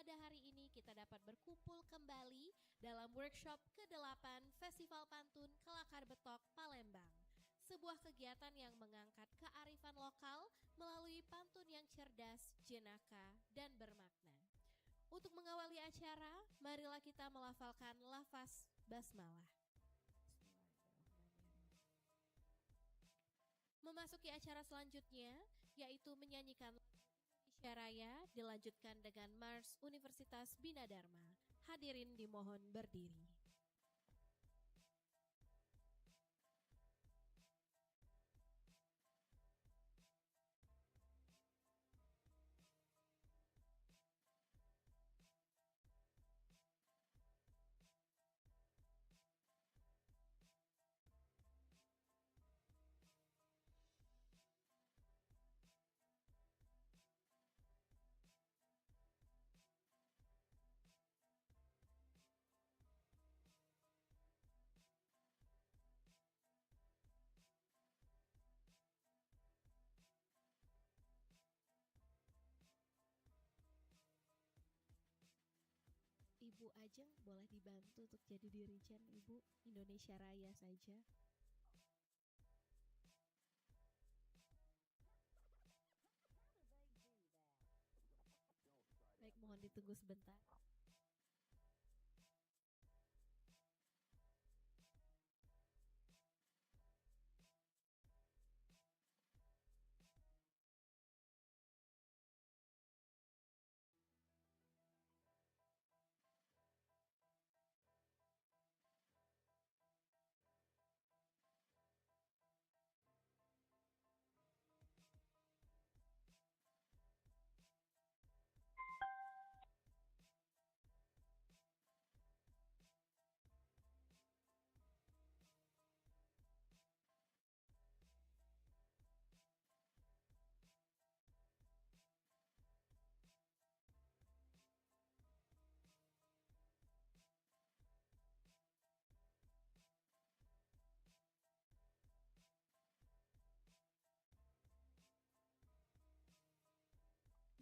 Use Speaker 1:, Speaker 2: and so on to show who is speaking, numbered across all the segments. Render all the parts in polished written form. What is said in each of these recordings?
Speaker 1: pada hari ini kita dapat berkumpul kembali dalam workshop ke-8 Festival Pantun Kelakar Betok Palembang. Sebuah kegiatan yang mengangkat kearifan lokal melalui pantun yang cerdas, jenaka, dan bermakna. Untuk mengawali acara, marilah kita melafalkan lafaz basmalah. Memasuki acara selanjutnya, yaitu menyanyikan Indonesia Raya, dilanjutkan dengan Mars Universitas Bina Dharma. Hadirin dimohon berdiri. Ibu Ajeng boleh dibantu untuk jadi dirijen Ibu, Indonesia Raya saja. Baik, mohon ditunggu sebentar.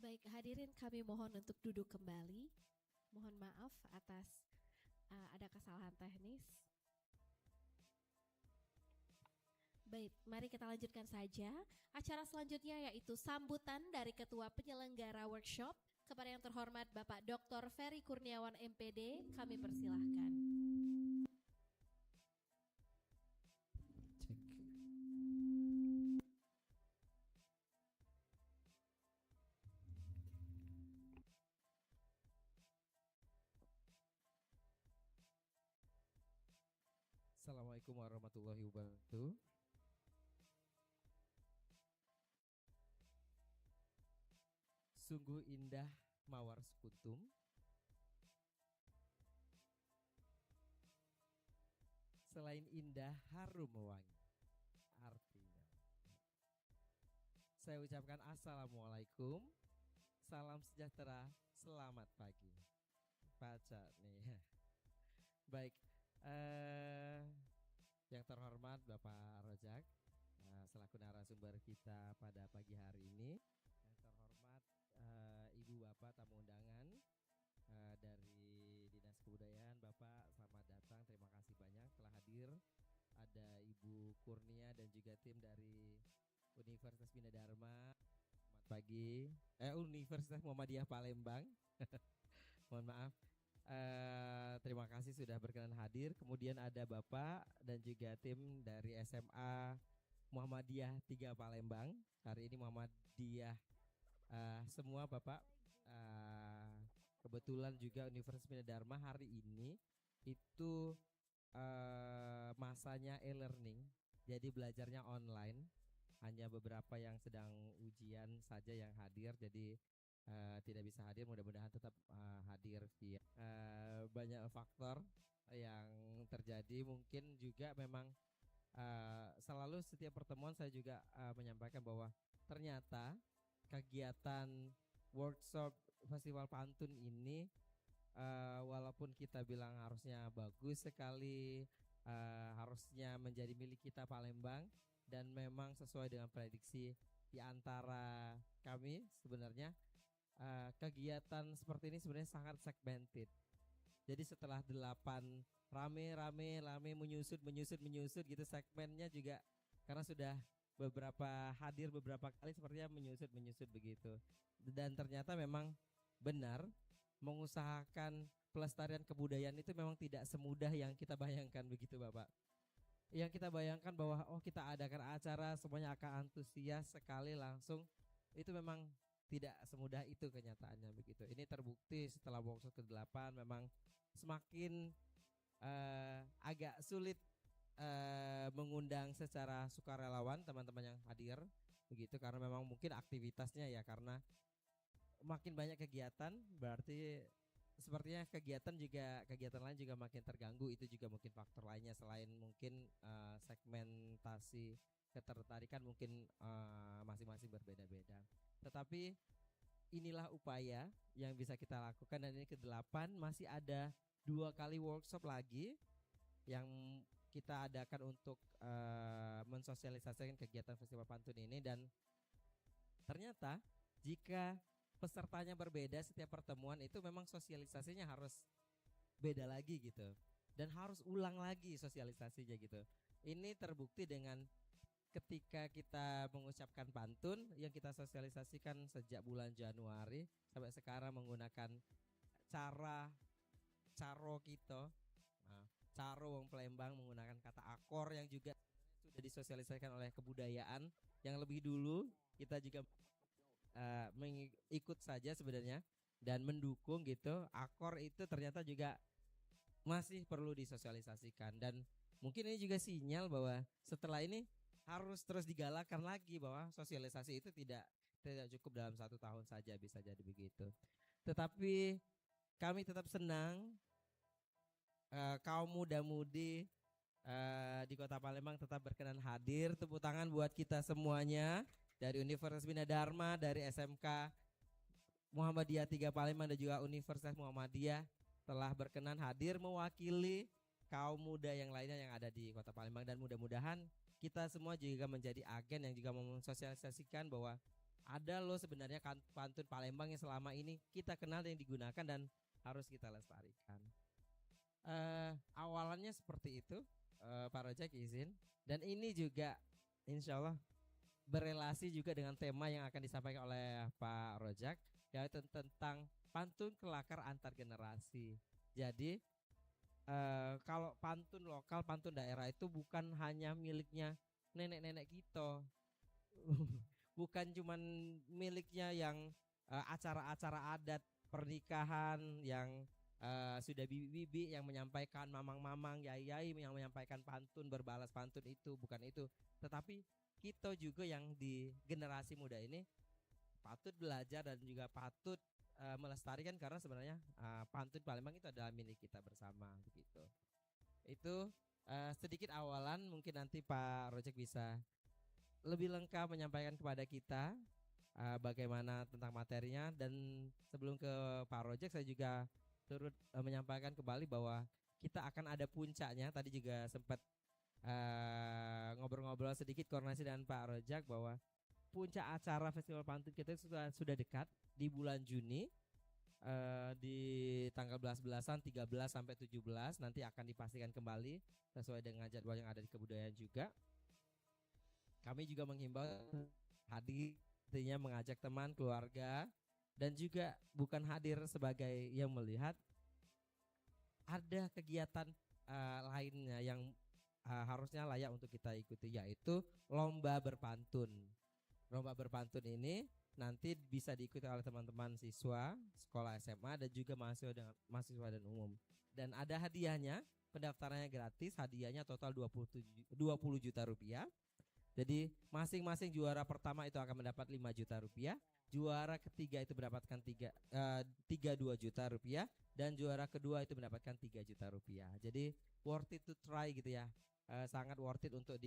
Speaker 1: Baik, hadirin kami mohon untuk duduk kembali. Mohon maaf atas ada kesalahan teknis. Baik, mari kita lanjutkan saja. Acara selanjutnya yaitu sambutan dari Ketua Penyelenggara Workshop kepada yang terhormat Bapak Dr. Ferry Kurniawan MPD, kami persilahkan.
Speaker 2: Assalamualaikum warahmatullahi wabarakatuh. Sungguh indah mawar sekuntum, selain indah harum mewangi. Artinya saya ucapkan assalamualaikum, salam sejahtera, selamat pagi. Baca nih. Baik, yang terhormat Bapak Rojak selaku narasumber kita pada pagi hari ini, yang terhormat Ibu Bapak tamu undangan dari Dinas Kebudayaan, Bapak selamat datang, terima kasih banyak telah hadir. Ada Ibu Kurnia dan juga tim dari Universitas Bina Dharma. Selamat pagi. Universitas Muhammadiyah Palembang. Mohon maaf. Terima kasih sudah berkenan hadir. Kemudian ada Bapak dan juga tim dari SMA Muhammadiyah 3 Palembang. Hari ini Muhammadiyah semua Bapak. Kebetulan juga Universitas Bina Dharma hari ini itu masanya e-learning. Jadi belajarnya online. Hanya beberapa yang sedang ujian saja yang hadir. Jadi tidak bisa hadir, mudah-mudahan tetap hadir via banyak faktor yang terjadi. Mungkin juga memang selalu setiap pertemuan saya juga menyampaikan bahwa ternyata kegiatan workshop Festival Pantun ini walaupun kita bilang harusnya bagus sekali, harusnya menjadi milik kita Palembang, dan memang sesuai dengan prediksi di antara kami sebenarnya kegiatan seperti ini sebenarnya sangat segmented. Jadi setelah 8 rame menyusut gitu, segmennya juga karena sudah hadir beberapa kali sepertinya menyusut begitu. Dan ternyata memang benar, mengusahakan pelestarian kebudayaan itu memang tidak semudah yang kita bayangkan begitu Bapak. Yang kita bayangkan bahwa kita adakan acara semuanya akan antusias sekali langsung, itu memang tidak semudah itu kenyataannya begitu. Ini terbukti setelah workshop ke-8 memang semakin agak sulit mengundang secara sukarelawan teman-teman yang hadir begitu, karena memang mungkin aktivitasnya ya, karena makin banyak kegiatan berarti sepertinya kegiatan lain juga makin terganggu. Itu juga mungkin faktor lainnya selain mungkin segmentasi ketertarikan mungkin masing-masing berbeda-beda. Tetapi inilah upaya yang bisa kita lakukan, dan ini ke-8 masih ada 2 kali workshop lagi yang kita adakan untuk mensosialisasikan kegiatan Festival Pantun ini. Dan ternyata jika pesertanya berbeda setiap pertemuan, itu memang sosialisasinya harus beda lagi gitu, dan harus ulang lagi sosialisasinya gitu. Ini terbukti dengan ketika kita mengucapkan pantun yang kita sosialisasikan sejak bulan Januari sampai sekarang menggunakan caro kita, caro wong Palembang, menggunakan kata akor yang juga sudah disosialisasikan oleh kebudayaan yang lebih dulu. Kita juga mengikut saja sebenarnya dan mendukung gitu. Akor itu ternyata juga masih perlu disosialisasikan, dan mungkin ini juga sinyal bahwa setelah ini harus terus digalakkan lagi bahwa sosialisasi itu tidak cukup dalam 1 tahun saja, bisa jadi begitu. Tetapi kami tetap senang kaum muda-mudi di Kota Palembang tetap berkenan hadir. Tepuk tangan buat kita semuanya dari Universitas Bina Dharma, dari SMK Muhammadiyah 3 Palembang dan juga Universitas Muhammadiyah telah berkenan hadir mewakili kaum muda yang lainnya yang ada di Kota Palembang. Dan mudah-mudahan kita semua juga menjadi agen yang juga mensosialisasikan bahwa ada loh sebenarnya pantun Palembang yang selama ini kita kenal yang digunakan dan harus kita lestarikan. Awalannya seperti itu, Pak Rojak izin. Dan ini juga insya Allah berelasi juga dengan tema yang akan disampaikan oleh Pak Rojak, yaitu tentang pantun kelakar antar generasi. Jadi kalau pantun lokal, pantun daerah itu bukan hanya miliknya nenek-nenek kita, bukan cuman miliknya yang acara-acara adat pernikahan yang sudah bibi-bibi yang menyampaikan, mamang-mamang, yai-yai yang menyampaikan pantun, berbalas pantun, itu bukan itu. Tetapi kita juga yang di generasi muda ini patut belajar dan juga patut melestarikan, karena sebenarnya pantun Palembang itu adalah milik kita bersama begitu. Itu sedikit awalan, mungkin nanti Pak Rojak bisa lebih lengkap menyampaikan kepada kita bagaimana tentang materinya. Dan sebelum ke Pak Rojak, saya juga turut menyampaikan kembali bahwa kita akan ada puncaknya. Tadi juga sempat ngobrol-ngobrol sedikit koordinasi dengan Pak Rojak bahwa puncak acara Festival Pantun kita sudah dekat di bulan Juni, di tanggal 11-an 13 sampai 17 nanti akan dipastikan kembali sesuai dengan jadwal yang ada di kebudayaan juga. Kami juga menghimbau hadir, artinya mengajak teman, keluarga, dan juga bukan hadir sebagai yang melihat. Ada kegiatan lainnya yang harusnya layak untuk kita ikuti, yaitu lomba berpantun. Lomba berpantun ini nanti bisa diikuti oleh teman-teman siswa sekolah SMA dan juga mahasiswa dan umum. Dan ada hadiahnya, pendaftarannya gratis, hadiahnya total 20 juta rupiah. Jadi masing-masing juara pertama itu akan mendapat 5 juta rupiah, juara ketiga itu mendapatkan 32 juta rupiah, dan juara kedua itu mendapatkan 3 juta rupiah. Jadi worth it to try gitu ya, sangat worth it untuk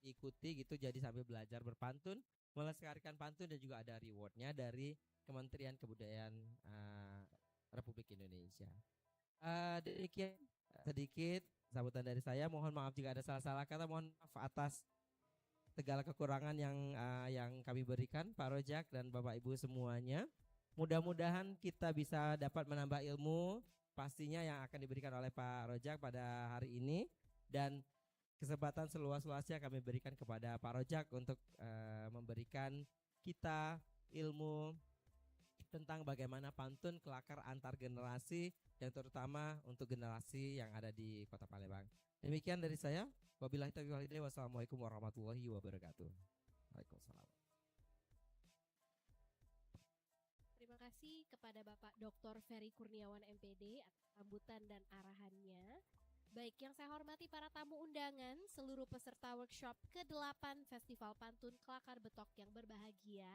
Speaker 2: ikuti gitu. Jadi sambil belajar berpantun, melestarikan pantun, dan juga ada rewardnya dari Kementerian Kebudayaan Republik Indonesia. Demikian sedikit sambutan dari saya. Mohon maaf jika ada salah-salah kata, mohon maaf atas segala kekurangan yang kami berikan Pak Rojak dan Bapak Ibu semuanya. Mudah-mudahan kita bisa dapat menambah ilmu pastinya yang akan diberikan oleh Pak Rojak pada hari ini, dan kesempatan seluas-luasnya kami berikan kepada Pak Rojak untuk memberikan kita ilmu tentang bagaimana pantun kelakar antar generasi dan terutama untuk generasi yang ada di Kota Palembang. Demikian dari saya. Wabillahi taufiq wal hidayah. Wassalamualaikum warahmatullahi wabarakatuh. Waalaikumsalam.
Speaker 1: Terima kasih kepada Bapak Dr. Ferry Kurniawan MPD atas sambutan dan arahannya. Baik, yang saya hormati para tamu undangan, seluruh peserta workshop ke-8 Festival Pantun Kelakar Betok yang berbahagia.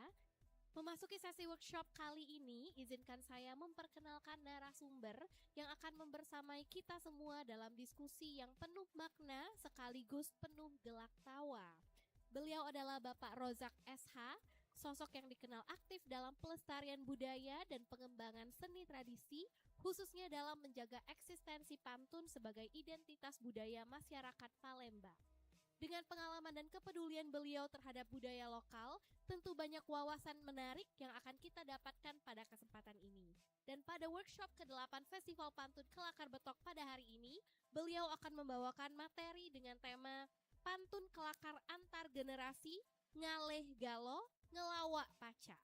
Speaker 1: Memasuki sesi workshop kali ini, izinkan saya memperkenalkan narasumber yang akan membersamai kita semua dalam diskusi yang penuh makna sekaligus penuh gelak tawa. Beliau adalah Bapak Rozak SH, sosok yang dikenal aktif dalam pelestarian budaya dan pengembangan seni tradisi, khususnya dalam menjaga eksistensi pantun sebagai identitas budaya masyarakat Palembang. Dengan pengalaman dan kepedulian beliau terhadap budaya lokal, tentu banyak wawasan menarik yang akan kita dapatkan pada kesempatan ini. Dan pada workshop ke-8 Festival Pantun Kelakar Betok pada hari ini, beliau akan membawakan materi dengan tema Pantun Kelakar Antar Generasi, Ngaleh Galo, Ngelawak Paca.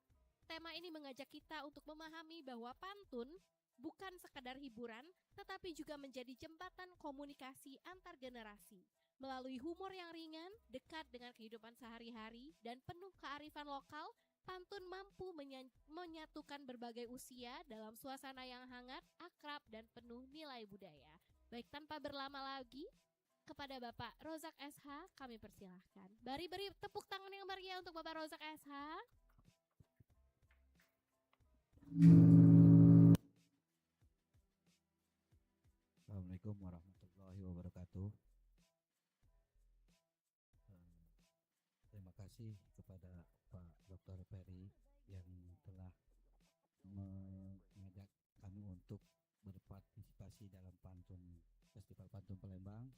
Speaker 1: Tema ini mengajak kita untuk memahami bahwa pantun bukan sekadar hiburan, tetapi juga menjadi jembatan komunikasi antar generasi. Melalui humor yang ringan, dekat dengan kehidupan sehari-hari, dan penuh kearifan lokal, pantun mampu menyatukan berbagai usia dalam suasana yang hangat, akrab, dan penuh nilai budaya. Baik, tanpa berlama lagi, kepada Bapak Rozak SH kami persilahkan. Beri tepuk tangan yang meriah untuk Bapak Rozak SH.
Speaker 3: Assalamualaikum warahmatullahi wabarakatuh. Terima kasih kepada Pak Dr. Ferry yang telah mengajak kami untuk berpartisipasi dalam Festival Pantun Palembang.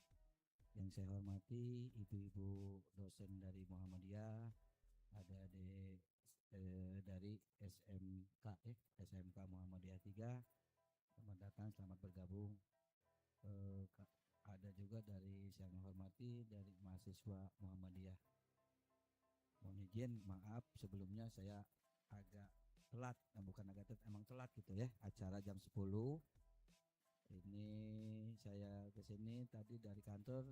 Speaker 3: Yang saya hormati ibu-ibu dosen dari Muhammadiyah, ada dari SMK Muhammadiyah 3. Selamat datang, selamat bergabung. Ada juga dari saya menghormati dari mahasiswa Muhammadiyah. Mohon izin, maaf sebelumnya saya agak telat, bukan agak telat, emang telat gitu ya. Acara jam 10. Ini saya kesini tadi dari kantor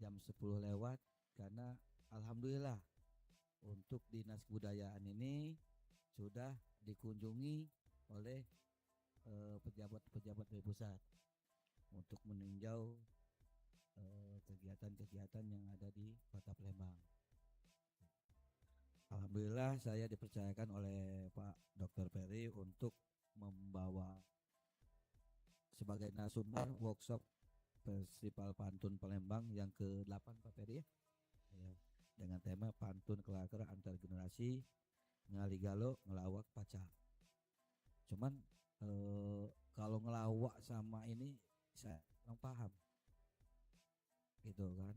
Speaker 3: jam 10 lewat karena alhamdulillah untuk Dinas Kebudayaan ini sudah dikunjungi oleh pejabat-pejabat dari pusat untuk meninjau kegiatan-kegiatan yang ada di Kota Palembang. Alhamdulillah saya dipercayakan oleh Pak Dr. Ferry untuk membawa sebagai narasumber workshop Festival Pantun Palembang yang ke-8 Pak Ferry ya, dengan tema Pantun Kelakar Antar Generasi, Ngaligalo, Ngelawak Paca. Cuman kalau ngelawak sama ini saya kurang paham gitu kan,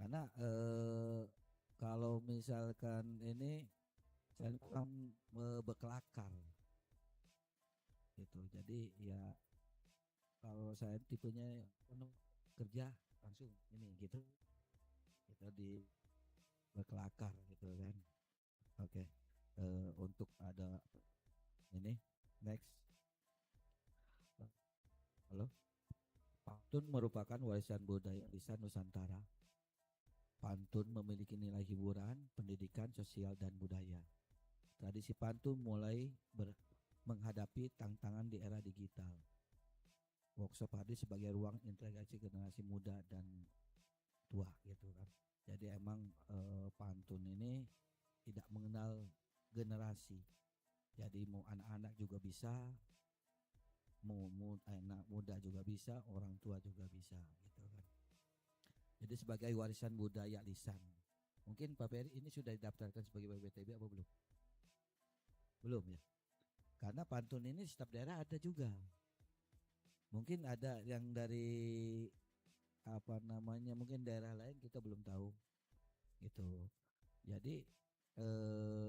Speaker 3: karena kalau misalkan ini saya kurang berkelakar gitu. Jadi ya kalau saya tipenya penuh kerja langsung ini gitu, kita di berkelakar gitu kan. Oke. Untuk ada ini next. Halo. Pantun merupakan warisan budaya lisan Nusantara. Pantun memiliki nilai hiburan, pendidikan, sosial, dan budaya. Tradisi pantun mulai menghadapi tantangan di era digital. Workshop hadir sebagai ruang integrasi generasi muda dan tua gitu kan. Jadi emang pantun ini tidak mengenal generasi. Jadi mau anak-anak juga bisa, mau anak muda juga bisa, orang tua juga bisa gitu kan. Jadi sebagai warisan budaya lisan. Mungkin Pak Ferry ini sudah didaftarkan sebagai WWTB apa belum? Belum ya. Karena pantun ini di setiap daerah ada juga. Mungkin ada yang dari mungkin daerah lain kita belum tahu gitu. Jadi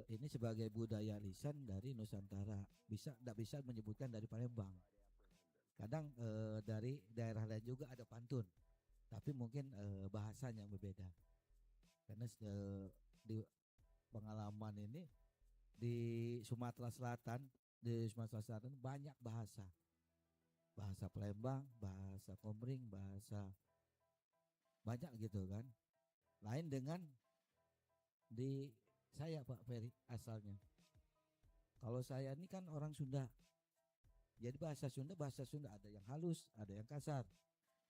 Speaker 3: ini sebagai budaya lisan dari Nusantara, tidak bisa menyebutkan dari Palembang. Kadang dari daerah lain juga ada pantun, tapi mungkin bahasanya yang berbeda. Karena di pengalaman ini di Sumatera Selatan, banyak bahasa Palembang, bahasa Komering, bahasa banyak gitu kan. Lain dengan di saya Pak Ferry asalnya. Kalau saya ini kan orang Sunda. Jadi bahasa Sunda ada yang halus, ada yang kasar.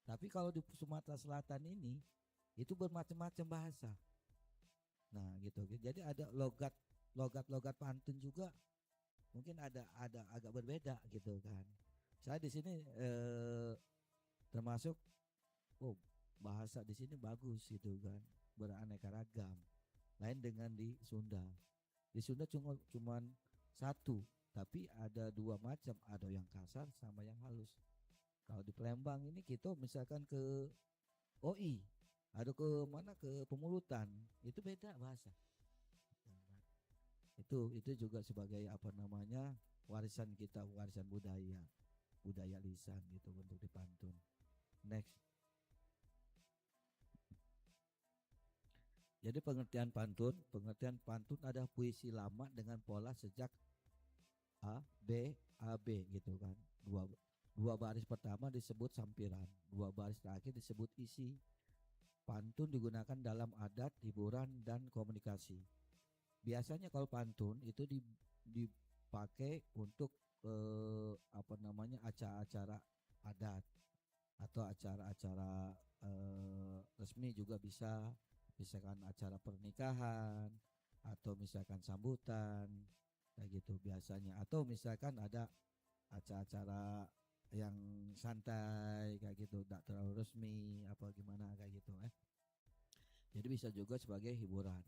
Speaker 3: Tapi kalau di Sumatera Selatan ini itu bermacam-macam bahasa. Nah, gitu. Jadi ada logat pantun juga mungkin ada agak berbeda gitu kan. Saya di sini termasuk bahasa di sini bagus gitu kan, beraneka ragam. Lain dengan di Sunda. Di Sunda cuman satu, tapi ada dua macam, ada yang kasar sama yang halus. Kalau di Palembang ini kita misalkan ke OI, ada ke mana ke Pemulutan, itu beda bahasa. Itu juga sebagai warisan kita, warisan budaya lisan gitu untuk dipantun. Next. Jadi pengertian pantun ada puisi lama dengan pola sejak A B gitu kan. Dua baris pertama disebut sampiran, dua baris terakhir disebut isi. Pantun digunakan dalam adat, hiburan, dan komunikasi. Biasanya kalau pantun itu dipakai untuk acara-acara adat atau acara-acara resmi juga bisa, misalkan acara pernikahan atau misalkan sambutan kayak gitu biasanya, atau misalkan ada acara-acara yang santai kayak gitu, tidak terlalu resmi apa gimana kayak gitu Jadi bisa juga sebagai hiburan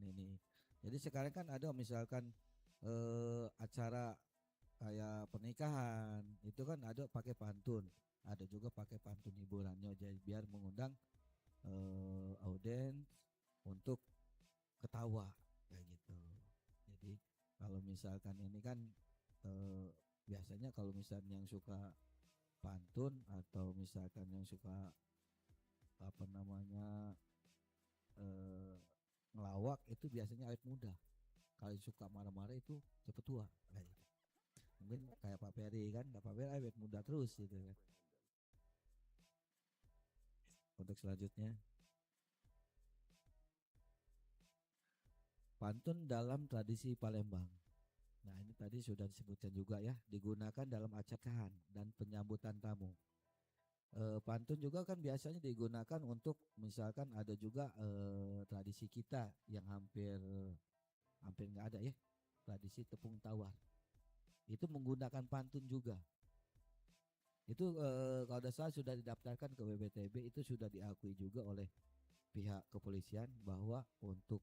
Speaker 3: ini. Jadi sekarang kan ada misalkan acara kayak pernikahan itu kan ada pakai pantun, ada juga pakai pantun hiburannya, jadi biar mengundang audiens untuk ketawa kayak gitu. Jadi kalau misalkan ini kan biasanya kalau misalnya yang suka pantun atau misalkan yang suka ngelawak itu biasanya awet muda. Kalau suka marah-marah itu cepet tua kayak gitu. Mungkin kayak Pak Ferry kan, Pak Ferry awet muda terus gitu kan. Untuk selanjutnya, pantun dalam tradisi Palembang. Nah, ini tadi sudah disebutkan juga ya, digunakan dalam acara dan penyambutan tamu. Pantun juga kan biasanya digunakan untuk misalkan ada juga tradisi kita yang hampir nggak ada ya, tradisi tepung tawar. Itu menggunakan pantun juga. Itu kalau tidak salah sudah didaftarkan ke WBTB, itu sudah diakui juga oleh pihak kepolisian bahwa untuk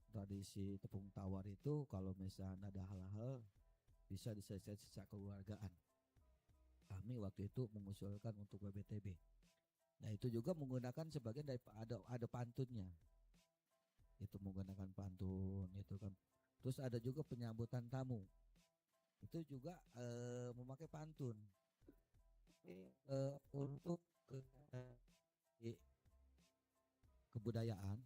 Speaker 3: tradisi tepung tawar itu kalau misalnya ada hal-hal bisa diselesaikan secara kekeluargaan. Kami waktu itu mengusulkan untuk WBTB. Nah, itu juga menggunakan sebagian dari ada pantunnya. Itu menggunakan pantun itu kan. Terus ada juga penyambutan tamu. Itu juga memakai pantun. Untuk kebudayaan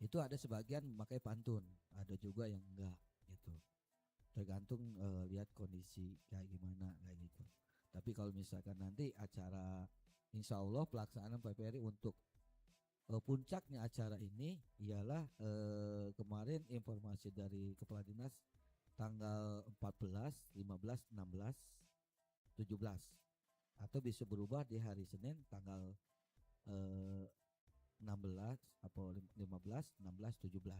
Speaker 3: itu ada sebagian memakai pantun, ada juga yang enggak gitu. Tergantung lihat kondisi kayak gimana kayak gitu. Tapi kalau misalkan nanti acara, insya Allah pelaksanaan PPRI untuk puncaknya acara ini ialah kemarin informasi dari Kepala Dinas tanggal 14, 15, 16, 17 atau bisa berubah di hari Senin tanggal 16 atau 15, 16, 17.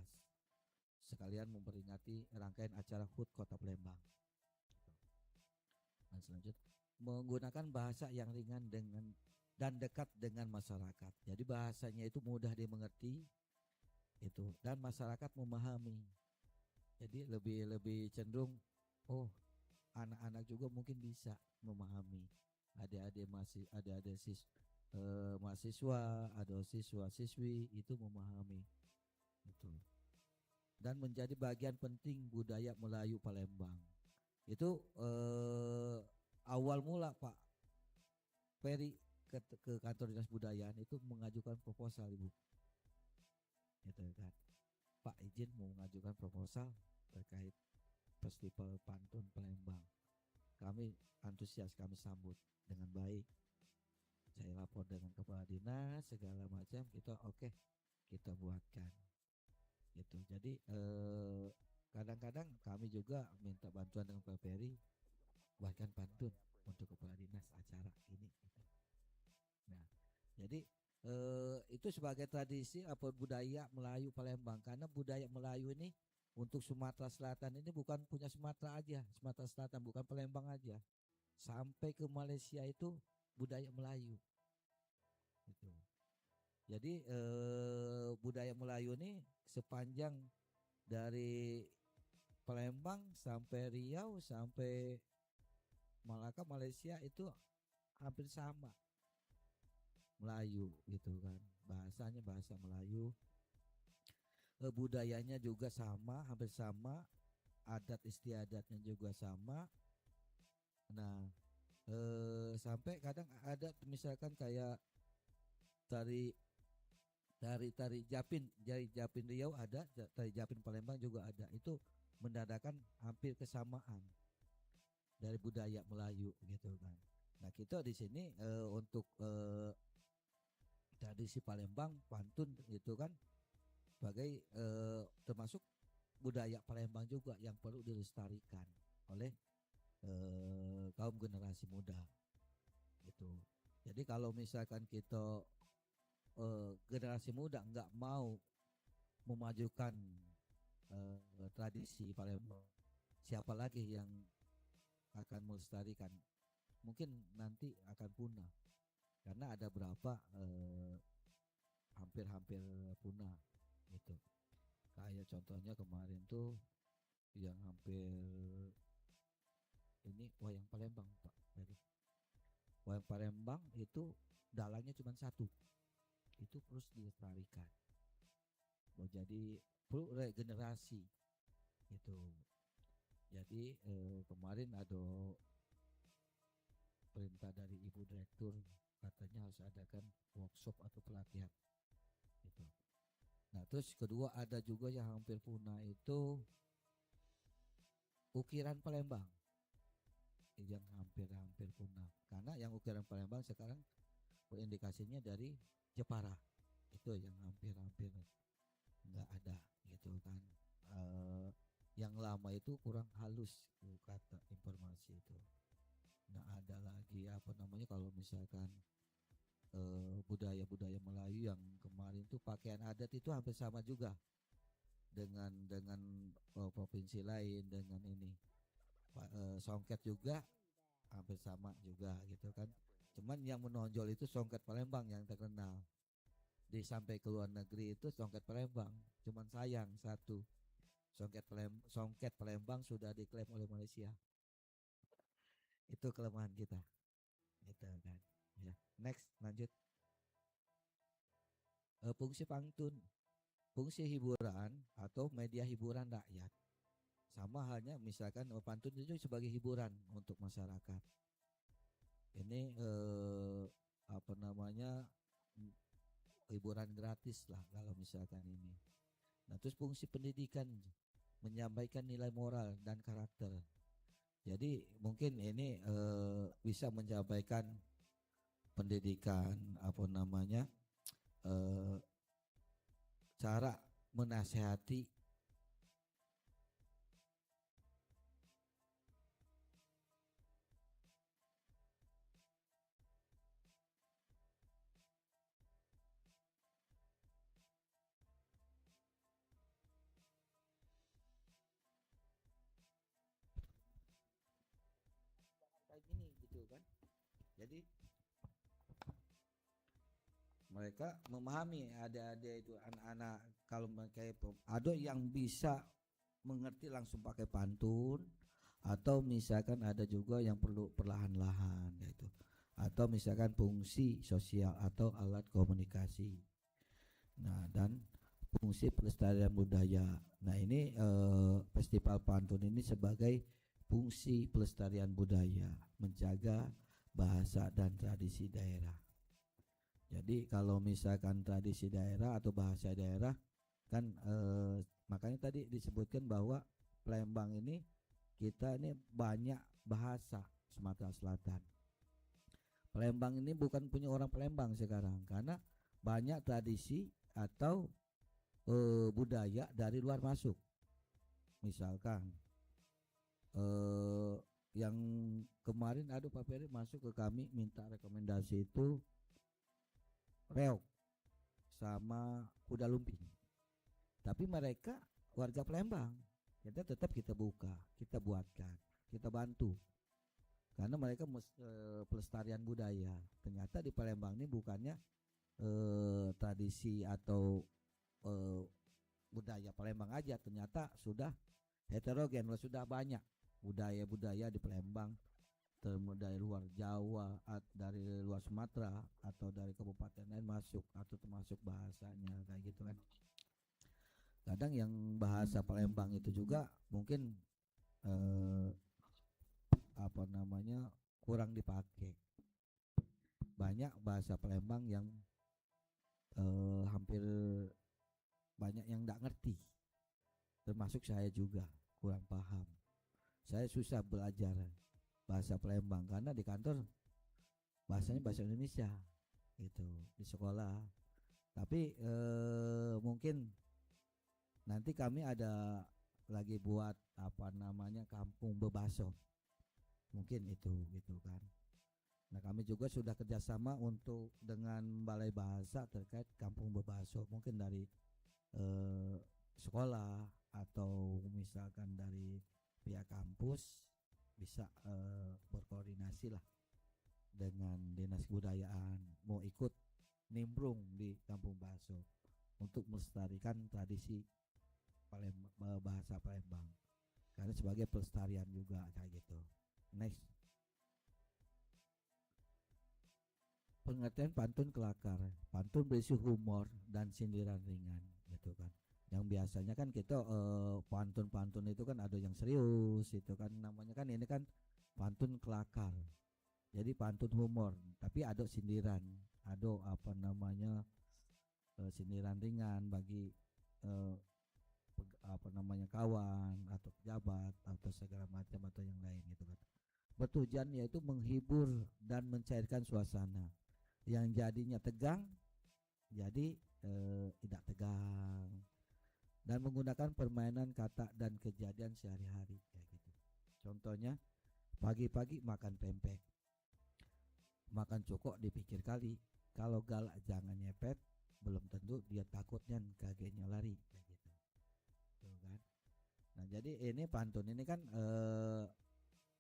Speaker 3: Sekalian memperingati rangkaian acara HUT Kota Palembang. Dan selanjutnya menggunakan bahasa yang ringan dan dekat dengan masyarakat. Jadi bahasanya itu mudah dimengerti itu dan masyarakat memahami. Jadi lebih cenderung anak-anak juga mungkin bisa memahami. Adik-adik mahasiswa atau siswa-siswi itu memahami itu dan menjadi bagian penting budaya Melayu Palembang. Itu awal mula Pak Peri ke kantor dinas budayaan itu mengajukan proposal Ibu. Gitu kan. Pak izin mau mengajukan proposal terkait Festival Pantun Palembang. Kami antusias, kami sambut dengan baik. Saya lapor dengan kepala dinas segala macam, kita oke, kita buatkan. Gitu. Jadi kadang-kadang kami juga minta bantuan dengan Pak Peri buatkan pantun untuk kepala dinas acara ini. Gitu. Nah, jadi itu sebagai tradisi apa budaya Melayu Palembang, karena budaya Melayu ini untuk Sumatera Selatan ini bukan punya Sumatera aja, Sumatera Selatan bukan Palembang aja, sampai ke Malaysia itu budaya Melayu. Gitu. Jadi budaya Melayu ini sepanjang dari Palembang sampai Riau sampai Malaka Malaysia itu hampir sama. Melayu gitu kan, bahasanya bahasa Melayu, budayanya juga sama, hampir sama, adat istiadatnya juga sama. Nah sampai kadang ada misalkan kayak tari Japin, dari Japin Riau ada, tari Japin Palembang juga ada, itu mendadakan hampir kesamaan dari budaya Melayu gitu kan. Nah kita di sini untuk tradisi Palembang pantun itu kan sebagai termasuk budaya Palembang juga yang perlu dilestarikan oleh kaum generasi muda gitu. Jadi kalau misalkan kita generasi muda nggak mau memajukan tradisi Palembang, siapa lagi yang akan melestarikan? Mungkin nanti akan punah. Karena ada berapa hampir-hampir punah gitu. Kayak contohnya kemarin tuh yang hampir ini wayang Palembang Pak. Jadi wayang Palembang itu dalangnya cuma satu. Itu terus dilestarikan. Mau jadi perlu regenerasi gitu. Jadi kemarin ada perintah dari Ibu Direktur, katanya harus adakan workshop atau pelatihan gitu. Nah terus kedua ada juga yang hampir punah itu ukiran Palembang yang hampir punah, karena yang ukiran Palembang sekarang indikasinya dari Jepara itu yang hampir nggak ada gitu kan. Yang lama itu kurang halus kata informasi itu. Nah ada lagi apa namanya kalau misalkan budaya-budaya Melayu yang kemarin tuh pakaian adat itu hampir sama juga dengan provinsi lain, dengan ini songket juga hampir sama juga gitu kan. Cuman yang menonjol itu songket Palembang yang terkenal. Di sampai ke luar negeri itu songket Palembang. Cuman sayang satu, songket Palembang sudah diklaim oleh Malaysia. Itu kelemahan kita. Gitu kan. Ya, next lanjut. Fungsi pantun, fungsi hiburan atau media hiburan rakyat. Sama halnya misalkan pantun itu sebagai hiburan untuk masyarakat. Ini apa namanya hiburan gratis lah kalau misalkan ini. Nah terus fungsi pendidikan, menyampaikan nilai moral dan karakter. Jadi mungkin ini bisa menyampaikan pendidikan apa namanya cara menasehati kayak gini gitu kan. Jadi mereka memahami, ada itu anak-anak kalau kayak ada yang bisa mengerti langsung pakai pantun, atau misalkan ada juga yang perlu perlahan-lahan gitu. atau misalkan fungsi sosial atau alat komunikasi. Nah, dan fungsi pelestarian budaya. Nah, ini Festival Pantun ini sebagai fungsi pelestarian budaya, menjaga bahasa dan tradisi daerah. Jadi kalau misalkan tradisi daerah atau bahasa daerah kan makanya tadi disebutkan bahwa Palembang ini kita ini banyak bahasa Sumatera Selatan. Palembang ini bukan punya orang Palembang sekarang karena banyak tradisi atau budaya dari luar masuk. Misalkan yang kemarin ada Pak Ferry masuk ke kami minta rekomendasi itu reok sama kuda lumping. Tapi mereka warga Palembang. Kita buka, kita buatkan, kita bantu. Karena mereka pelestarian budaya. Ternyata di Palembang ini bukannya tradisi atau budaya Palembang aja, ternyata sudah heterogen, sudah banyak budaya-budaya di Palembang, dari luar Jawa, dari luar Sumatera atau dari kabupaten lain masuk atau termasuk bahasanya kayak gitu kan. Kadang yang bahasa Palembang itu juga mungkin kurang dipakai. Banyak bahasa Palembang yang hampir banyak yang tidak ngerti, termasuk saya juga kurang paham. Saya susah belajar bahasa Palembang karena di kantor bahasanya bahasa Indonesia gitu, di sekolah. Tapi mungkin nanti kami ada lagi buat kampung bebaso, mungkin itu gitu kan. Nah, kami juga sudah kerjasama untuk dengan Balai Bahasa terkait kampung bebaso, mungkin dari sekolah atau misalkan dari pihak kampus bisa berkoordinasi lah dengan dinas kebudayaan mau ikut nimbrung di kampung baso untuk melestarikan tradisi bahasa Palembang karena sebagai pelestarian juga kayak gitu. Next, pengertian pantun kelakar. Pantun berisi humor dan sindiran ringan gitu kan. Yang biasanya kan kita pantun-pantun itu kan ada yang serius itu kan, namanya kan ini kan pantun kelakar. Jadi pantun humor, tapi ada sindiran, ada sindiran ringan bagi kawan atau pejabat atau segala macam atau yang lain gitu kan. Bertujuan yaitu menghibur dan mencairkan suasana yang jadinya tegang jadi tidak tegang, dan menggunakan permainan kata dan kejadian sehari-hari kayak gitu. Contohnya pagi-pagi makan pempek, makan cokok dipikir kali, kalau galak jangan nyepet, belum tentu dia takutnya kagetnya lari kayak gitu. Tuh kan. Nah, jadi ini pantun ini kan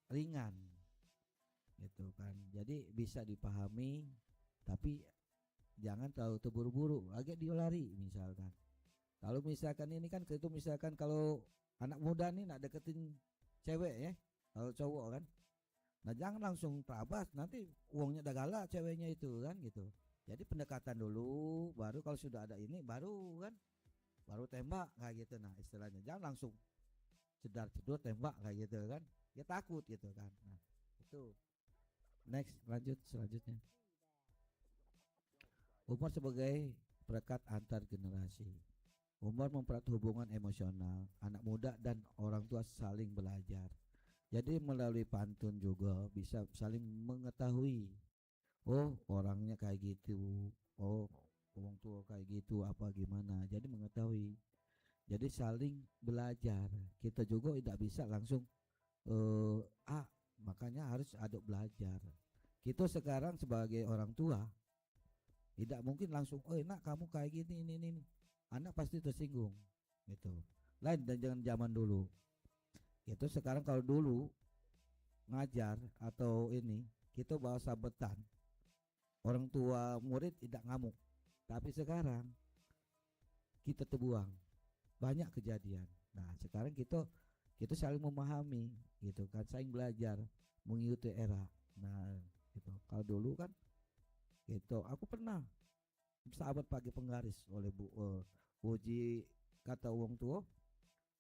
Speaker 3: ringan gitu kan. Jadi bisa dipahami tapi jangan terlalu terburu-buru, agak dia lari misalkan. Kalau misalkan ini kan itu misalkan kalau anak muda nih nak deketin cewek ya, kalau cowok kan, nah jangan langsung terabas, nanti uangnya udah galak ceweknya itu kan gitu. Jadi pendekatan dulu, baru kalau sudah ada ini baru kan, baru tembak kayak gitu. Nah istilahnya jangan langsung cedar-cedur tembak kayak gitu kan, ya takut gitu kan. Nah itu. Next, lanjut selanjutnya. Humor sebagai perekat antar generasi. Humor mempererat hubungan emosional anak muda dan orang tua saling belajar. Jadi melalui pantun juga bisa saling mengetahui, oh orangnya kayak gitu, oh orang tua kayak gitu apa gimana. Jadi mengetahui. Jadi saling belajar. Kita juga tidak bisa langsung makanya harus ada belajar. Kita sekarang sebagai orang tua tidak mungkin langsung, oh nak kamu kayak gini ini. Anak pasti tersinggung gitu. Lain dan jangan zaman dulu. Itu sekarang kalau dulu ngajar atau ini kita bawa sabetan, orang tua murid tidak ngamuk. Tapi sekarang kita terbuang, banyak kejadian. Nah sekarang kita saling memahami gitu kan, saling belajar mengikuti era. Nah gitu. Kalau dulu kan gitu, aku pernah sahabat pagi penggaris oleh Uji, kata uang tua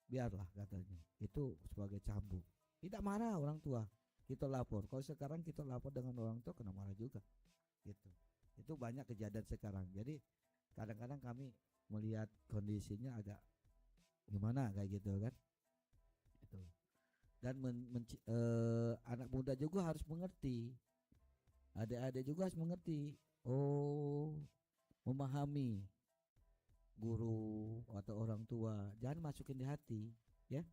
Speaker 3: biarlah katanya, itu sebagai cambuk, tidak marah orang tua, kita lapor. Kalau sekarang kita lapor dengan orang tua kena marah juga gitu. Itu banyak kejadian sekarang. Jadi kadang-kadang kami melihat kondisinya agak gimana kayak gitu kan itu. Dan anak muda juga harus mengerti, adik-adik juga harus mengerti, oh, memahami guru atau orang tua, jangan masukin di hati ya.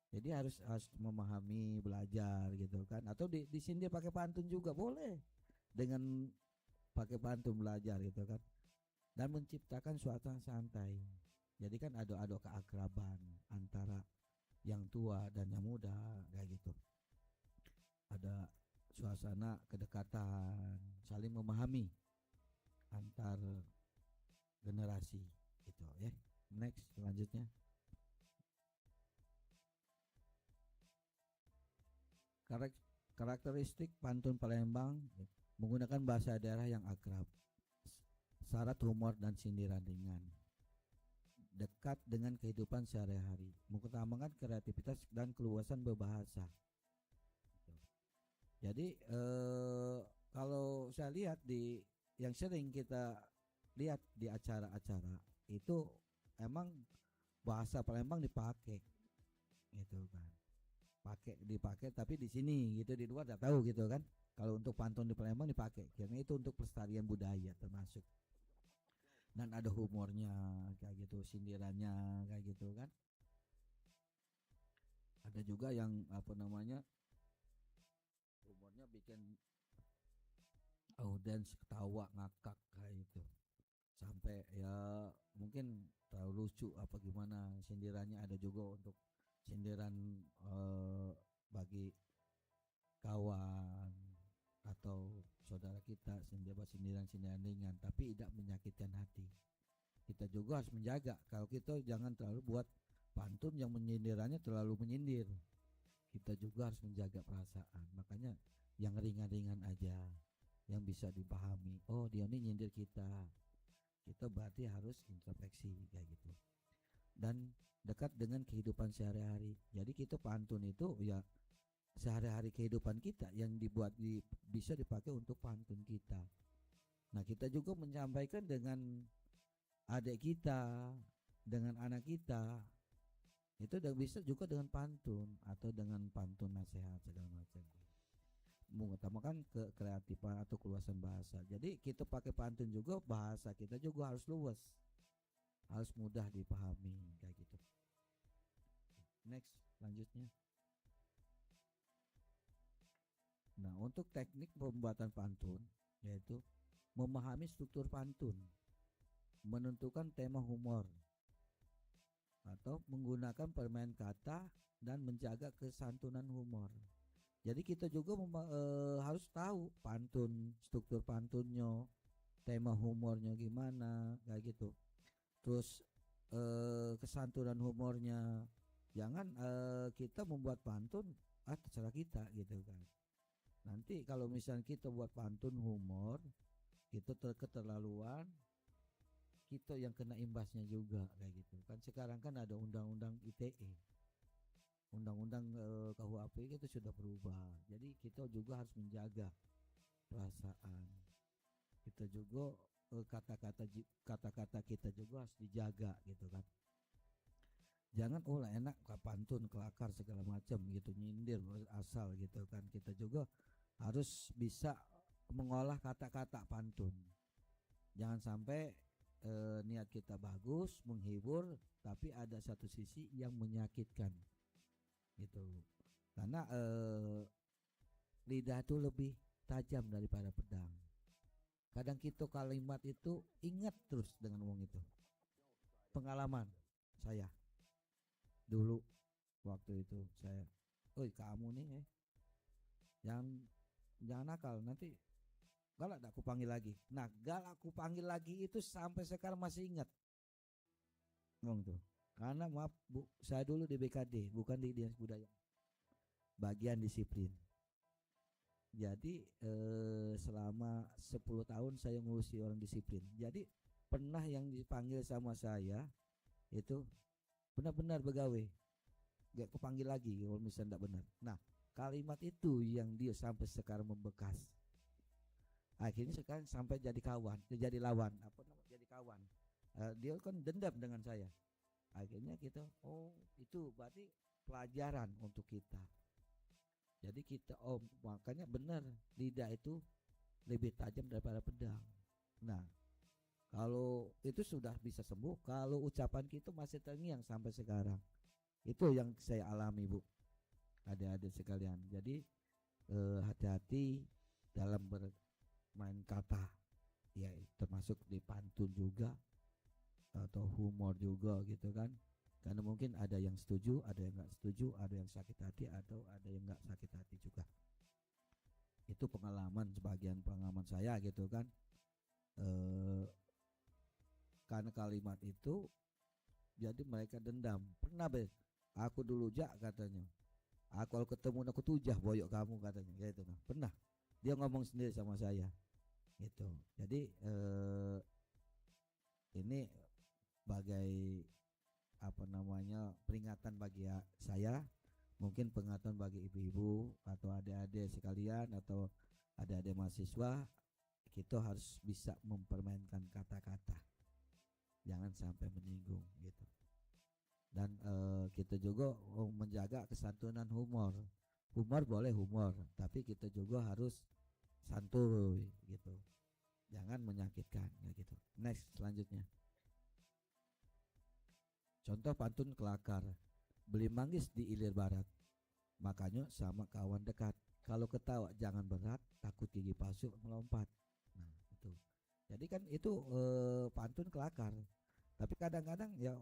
Speaker 3: Jadi harus memahami, belajar gitu kan. Atau di sini dia pakai pantun juga boleh, dengan pakai pantun belajar gitu kan. Dan menciptakan suasana santai. Jadi kan ada keakraban antara yang tua dan yang muda kayak gitu. Ada suasana kedekatan, saling memahami antar generasi gitu ya. Next, selanjutnya. Karakteristik pantun Palembang menggunakan bahasa daerah yang akrab, syarat humor dan sindiran ringan, dekat dengan kehidupan sehari-hari, mengutamakan kreativitas dan keluasan berbahasa. Jadi kalau saya lihat di yang sering kita lihat di acara-acara itu emang bahasa Palembang dipakai gitu kan, dipakai tapi di sini gitu, di luar tidak tahu gitu kan. Kalau untuk pantun di Palembang dipakai karena itu untuk pelestarian budaya termasuk, dan ada humornya kayak gitu, sindirannya kayak gitu kan. Ada juga yang apa namanya, humornya bikin audiens ketawa ngakak kayak gitu, sampai ya mungkin terlalu lucu apa gimana. Sindirannya ada juga untuk sindiran bagi kawan atau saudara kita, sindiran ringan tapi tidak menyakitkan hati. Kita juga harus menjaga, kalau kita jangan terlalu buat pantun yang menyindirannya terlalu menyindir. Kita juga harus menjaga perasaan, makanya yang ringan-ringan aja, yang bisa dipahami. Oh, dia ini nyindir kita berarti harus introspeksi kayak gitu. Dan dekat dengan kehidupan sehari-hari. Jadi kita pantun itu ya sehari-hari kehidupan kita yang bisa dipakai untuk pantun kita. Nah, kita juga menyampaikan dengan adik kita, dengan anak kita, itu udah bisa juga dengan pantun atau dengan pantun nasihat segala macam. Mengutamakan kreatifan atau keluasan bahasa. Jadi kita pakai pantun juga, bahasa kita juga harus luas, harus mudah dipahami kayak gitu. Next, selanjutnya. Nah, untuk teknik pembuatan pantun yaitu memahami struktur pantun, menentukan tema humor, atau menggunakan permainan kata dan menjaga kesantunan humor. Jadi kita juga harus tahu pantun, struktur pantunnya, tema humornya gimana kayak gitu. Terus kesantunan humornya. Jangan kita membuat pantun terserah kita gitu kan. Nanti kalau misalnya kita buat pantun humor, kita keterlaluan, kita yang kena imbasnya juga kayak gitu kan. Sekarang kan ada undang-undang ITE, undang-undang KUHP itu sudah berubah. Jadi kita juga harus menjaga perasaan kita juga, kata-kata kita juga harus dijaga gitu kan. Jangan lah enak pantun kelakar segala macam gitu, nyindir asal gitu kan. Kita juga harus bisa mengolah kata-kata pantun. Jangan sampai niat kita bagus menghibur tapi ada satu sisi yang menyakitkan gitu. Karena lidah itu lebih tajam daripada pedang. Kadang kita kalimat itu ingat terus dengan uang itu. Pengalaman saya dulu waktu itu, saya, kamu nih jangan nakal, nanti galak aku panggil lagi. Nah, galak aku panggil lagi itu sampai sekarang masih ingat ngomong tuh. Karena maaf Bu, saya dulu di BKD bukan di Dinas Budaya, bagian disiplin. Jadi selama 10 tahun saya ngurusi orang disiplin. Jadi pernah yang dipanggil sama saya itu benar-benar begawe, gak kepanggil lagi kalau misalnya tidak benar. Nah, kalimat itu yang dia sampai sekarang membekas. Akhirnya sekarang sampai jadi kawan, jadi lawan, apa namanya, jadi kawan. Dia kan dendam dengan saya. Akhirnya kita, oh itu berarti pelajaran untuk kita. Jadi kita, oh makanya benar, lidah itu lebih tajam daripada pedang. Nah, kalau itu sudah bisa sembuh, kalau ucapan kita masih terngiang sampai sekarang. Itu yang saya alami, Bu, adik-adik sekalian. Jadi hati-hati dalam bermain kata, ya termasuk di pantun juga atau humor juga gitu kan. Karena mungkin ada yang setuju, ada yang nggak setuju, ada yang sakit hati atau ada yang nggak sakit hati juga. Itu pengalaman, sebagian pengalaman saya gitu kan. Karena kalimat itu jadi mereka dendam. Pernah aku dulu katanya. Aku kalau ketemu aku tujah boyok kamu katanya. Gitu nah. Pernah. Dia ngomong sendiri sama saya. Gitu. Jadi ini sebagai apa namanya peringatan bagi saya, mungkin peringatan bagi ibu-ibu atau adik-adik sekalian atau adik-adik mahasiswa, kita harus bisa mempermainkan kata-kata, jangan sampai menyinggung gitu. Dan kita juga menjaga kesantunan humor. Humor boleh humor, tapi kita juga harus santuy gitu, jangan menyakitkan gitu. Next, selanjutnya. Contoh pantun kelakar. Beli manggis di Ilir Barat, makanya sama kawan dekat. Kalau ketawa jangan berat, takut gigi palsu melompat. Nah itu. Jadi kan itu pantun kelakar. Tapi kadang-kadang ya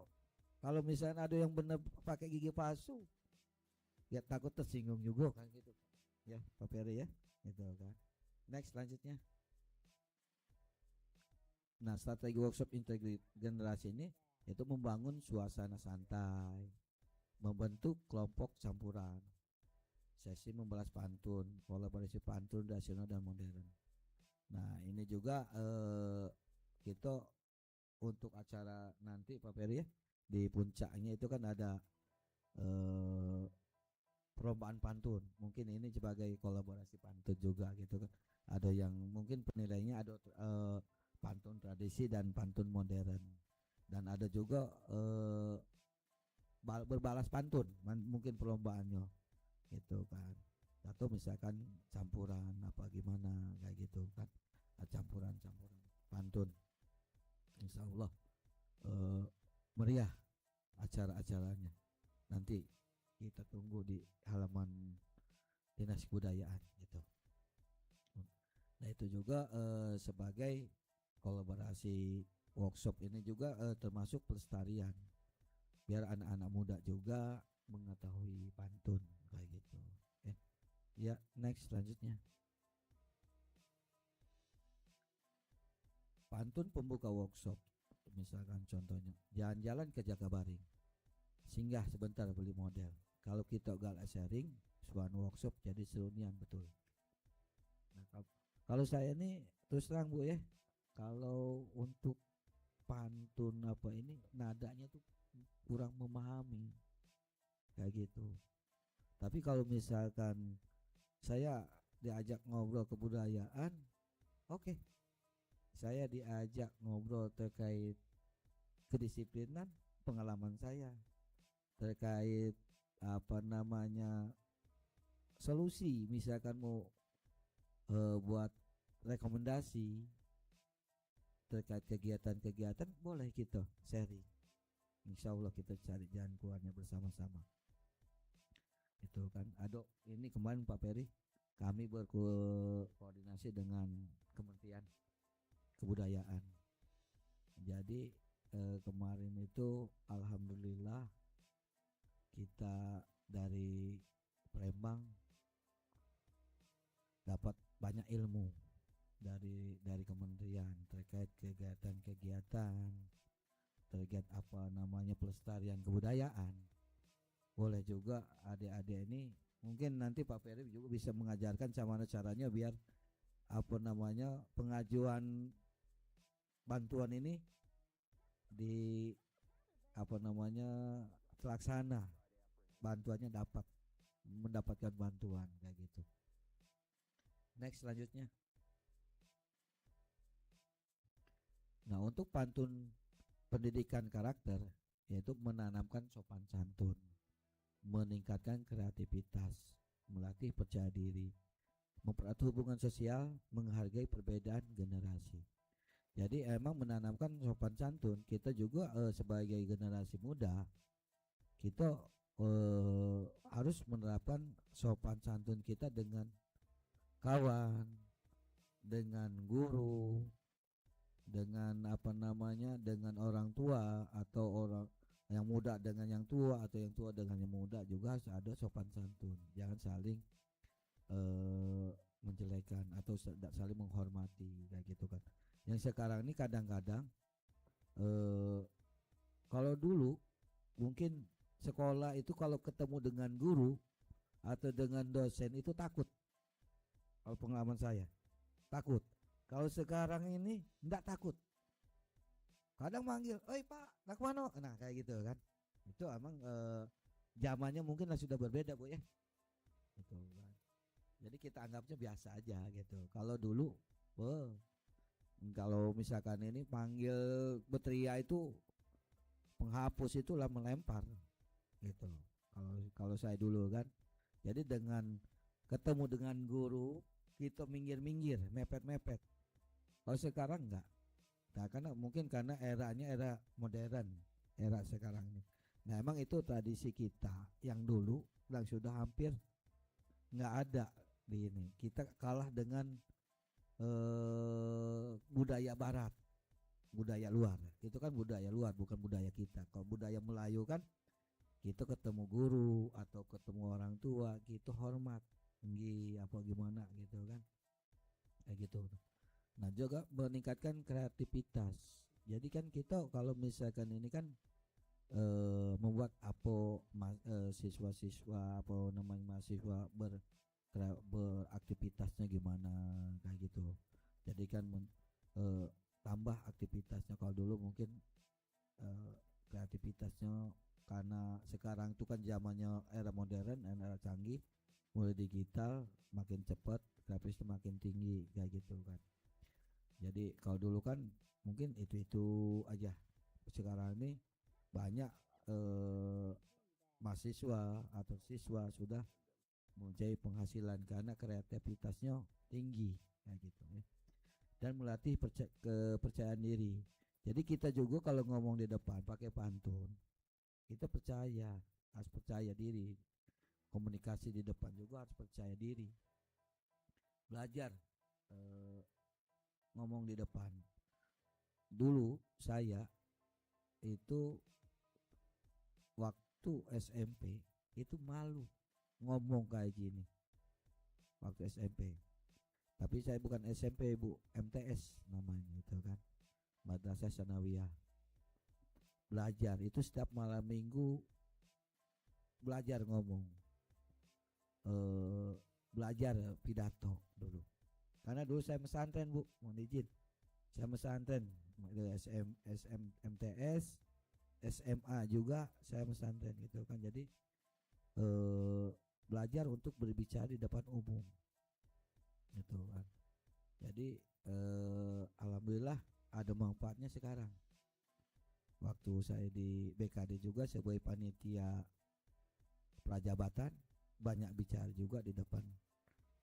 Speaker 3: kalau misalnya ada yang benar pakai gigi palsu, ya takut tersinggung juga kan gitu. Ya Pak Ferry ya, itu kan. Next, selanjutnya. Nah, strategi workshop integrasi generasi ini itu membangun suasana santai, membentuk kelompok campuran, sesi membalas pantun, kolaborasi pantun nasional dan modern. Nah ini juga kita untuk acara nanti Pak Ferry ya, di puncaknya itu kan ada perlombaan pantun. Mungkin ini sebagai kolaborasi pantun juga gitu kan. Ada yang mungkin penilainya ada pantun tradisi dan pantun modern. Dan ada juga berbalas pantun, mungkin perlombaannya gitu kan. Atau misalkan campuran apa gimana kayak gitu kan. Campuran pantun. Insya Allah meriah acara-acaranya. Nanti kita tunggu di halaman Dinas Kebudayaan gitu. Nah itu juga sebagai kolaborasi workshop ini juga termasuk pelestarian, biar anak-anak muda juga mengetahui pantun kayak gitu. Ya next, selanjutnya. Pantun pembuka workshop, misalkan contohnya jalan-jalan ke Jakabaring, singgah sebentar beli model. Kalau kita galak sharing, suan workshop jadi serunian betul. Nah, kalau saya ini terus terang Bu ya, kalau untuk pantun apa ini nadanya tuh kurang memahami kayak gitu. Tapi kalau misalkan saya diajak ngobrol kebudayaan, oke. Saya diajak ngobrol terkait kedisiplinan, pengalaman saya terkait apa namanya solusi, misalkan mau buat rekomendasi terkait kegiatan-kegiatan, boleh kita sharing. Insya Allah kita cari jalan keluarnya bersama-sama. Itu kan. Aduh, ini kemarin Pak Ferry, kami berkoordinasi dengan Kementerian Kebudayaan. Jadi kemarin itu alhamdulillah kita dari Palembang dapat banyak ilmu dari kementerian terkait kegiatan-kegiatan, terkait apa namanya pelestarian kebudayaan. Boleh juga adik-adik ini Mungkin nanti Pak Ferry juga bisa mengajarkan cara caranya biar pengajuan bantuan ini di terlaksana, bantuannya mendapatkan bantuan kayak gitu. Next selanjutnya. Nah, untuk pantun pendidikan karakter yaitu menanamkan sopan santun, meningkatkan kreativitas, melatih percaya diri, mempererat hubungan sosial, menghargai perbedaan generasi. Jadi emang menanamkan sopan santun, kita juga sebagai generasi muda kita harus menerapkan sopan santun kita dengan kawan, dengan guru, dengan dengan orang tua atau orang yang muda dengan yang tua atau yang tua dengan yang muda, juga harus ada sopan santun. Jangan saling menjelekan atau saling menghormati kayak gitu kan. Yang sekarang ini kadang-kadang kalau dulu mungkin sekolah itu kalau ketemu dengan guru atau dengan dosen itu takut. Kalau pengalaman saya takut. Kalau sekarang ini enggak takut. Kadang manggil, "Oi Pak, nak mana?" Nah kayak gitu kan. Itu emang zamannya mungkin sudah berbeda Bu ya. Gitu kan. Jadi kita anggapnya biasa aja gitu. Kalau dulu, kalau misalkan ini panggil berteriak itu penghapus itulah melempar gitu. Kalau saya dulu kan. Jadi dengan ketemu dengan guru kita minggir-minggir, mepet-mepet. Kalau sekarang enggak. Nah, karena eranya era modern, era sekarang ini. Nah, emang itu tradisi kita yang dulu yang sudah hampir enggak ada di ini. Kita kalah dengan budaya barat, budaya luar. Itu kan budaya luar, bukan budaya kita. Kalau budaya Melayu kan kita ketemu guru atau ketemu orang tua, kita hormat, gimana gitu kan, kayak gitu. Nah, juga meningkatkan kreativitas. Jadi kan kita kalau misalkan ini kan membuat siswa-siswa mahasiswa beraktivitasnya gimana kayak gitu. Jadi kan tambah aktivitasnya. Kalau dulu mungkin kreativitasnya, karena sekarang itu kan zamannya era modern, era canggih, mulai digital, makin cepat kreativitasnya makin tinggi kayak gitu kan. Jadi kalau dulu kan mungkin itu aja. Sekarang ini banyak mahasiswa atau siswa sudah mencari penghasilan karena kreativitasnya tinggi kayak gitu ya. Dan melatih kepercayaan diri. Jadi kita juga kalau ngomong di depan pakai pantun, kita harus percaya diri. Komunikasi di depan juga harus percaya diri. Belajar ngomong di depan. Dulu saya itu waktu SMP itu malu ngomong kayak gini waktu SMP. Tapi saya bukan SMP Bu, MTS namanya itu kan, Madrasah Sanawiyah. Belajar itu setiap malam minggu belajar ngomong, belajar pidato dulu. Karena dulu saya pesantren Bu, mohon izin, saya pesantren MTS, SMA juga saya pesantren gitu kan. Jadi belajar untuk berbicara di depan umum gitu kan. Jadi alhamdulillah ada manfaatnya sekarang. Waktu saya di BKD juga sebagai panitia prajabatan, banyak bicara juga di depan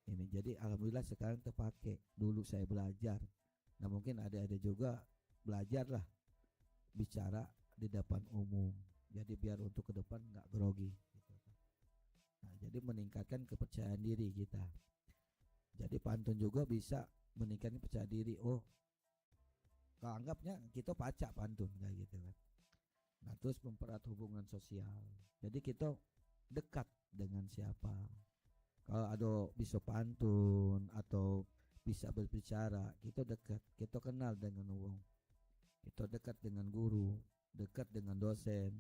Speaker 3: ini. Jadi alhamdulillah sekarang terpakai. Dulu saya belajar. Nah mungkin ada juga belajarlah bicara di depan umum. Jadi biar untuk ke depan nggak grogi gitu. Nah, jadi meningkatkan kepercayaan diri kita. Jadi pantun juga bisa meningkatkan percaya diri. Oh, kalau anggapnya kita pacak pantun kayak gitu kan. Nah, terus mempererat hubungan sosial. Jadi kita dekat dengan siapa. Kalau ada bisa pantun atau bisa berbicara, kita dekat, kita kenal dengan orang. Kita dekat dengan guru, dekat dengan dosen,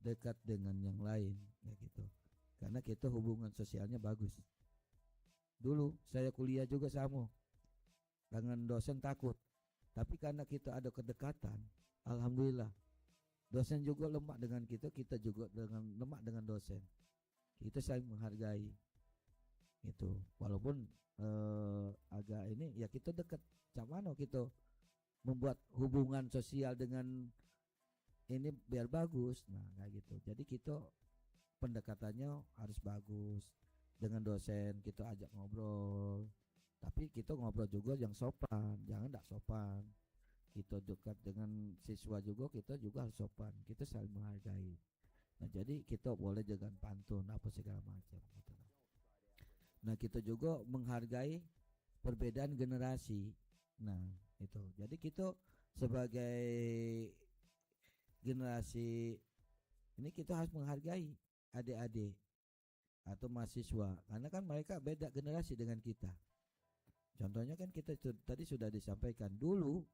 Speaker 3: dekat dengan yang lain kayak gitu. karena kita hubungan sosialnya bagus. Dulu saya kuliah juga sama, dengan dosen takut, tapi karena kita ada kedekatan, alhamdulillah. Dosen juga lemak dengan kita, kita juga dengan lemak dengan dosen. Kita saling menghargai. Itu walaupun agak ini ya kita dekat. Camano kita membuat hubungan sosial dengan ini biar bagus. Nah, kayak gitu. Jadi kita pendekatannya harus bagus. Dengan dosen kita ajak ngobrol. Tapi kita ngobrol juga yang sopan, jangan tidak sopan. Kita dekat dengan siswa juga, kita juga harus sopan. Kita saling menghargai. Nah, jadi kita boleh dengan pantun apa segala macam gitu. Nah, kita juga menghargai perbedaan generasi. Nah, itu. Jadi kita sebagai generasi ini kita harus menghargai adik-adik atau mahasiswa, karena kan mereka beda generasi dengan kita. Contohnya kan kita tadi sudah disampaikan dulu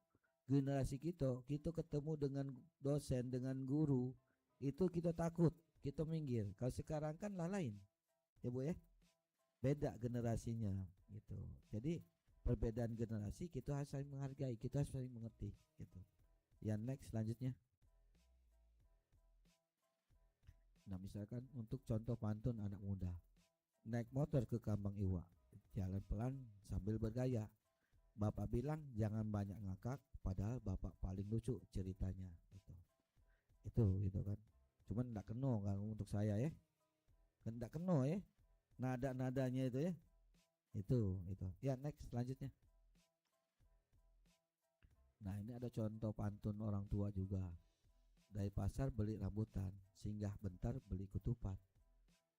Speaker 3: generasi kita ketemu dengan dosen, dengan guru, itu kita takut, kita minggir. Kalau sekarang kan lain, ya Bu ya, beda generasinya gitu. Jadi perbedaan generasi kita harus saling menghargai, kita harus saling mengerti gitu. Yang next selanjutnya. Nah, misalkan untuk contoh pantun anak muda, naik motor ke Kambang Iwa, jalan pelan sambil bergaya. Bapak bilang jangan banyak ngakak, padahal bapak paling lucu ceritanya. Itu gitu kan. Cuman enggak keno kan untuk saya ya. Kan enggak keno ya. Nada-nadanya itu ya. Itu. Ya, next selanjutnya. Nah, ini ada contoh pantun orang tua juga. Dari pasar beli rambutan, singgah bentar beli ketupat.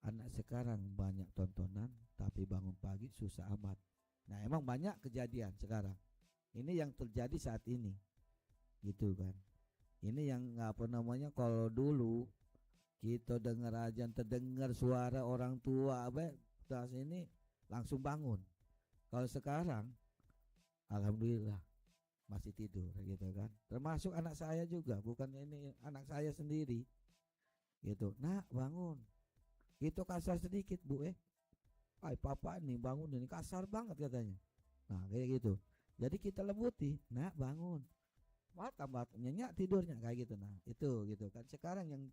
Speaker 3: Anak sekarang banyak tontonan, tapi bangun pagi susah amat. Nah, emang banyak kejadian sekarang. Ini yang terjadi saat ini, gitu kan. Ini yang apa namanya, kalau dulu kita dengar aja, terdengar suara orang tua, tas ini langsung bangun. Kalau sekarang, alhamdulillah masih tidur gitu kan. Termasuk anak saya juga, bukan ini anak saya sendiri gitu. Nak bangun, itu kasar sedikit Bu ay papa nih bangun, ini kasar banget katanya. Nah kayak gitu. Jadi kita lembuti, nak bangun, tambah nyenyak tidurnya kayak gitu. Nah itu gitu kan. Sekarang yang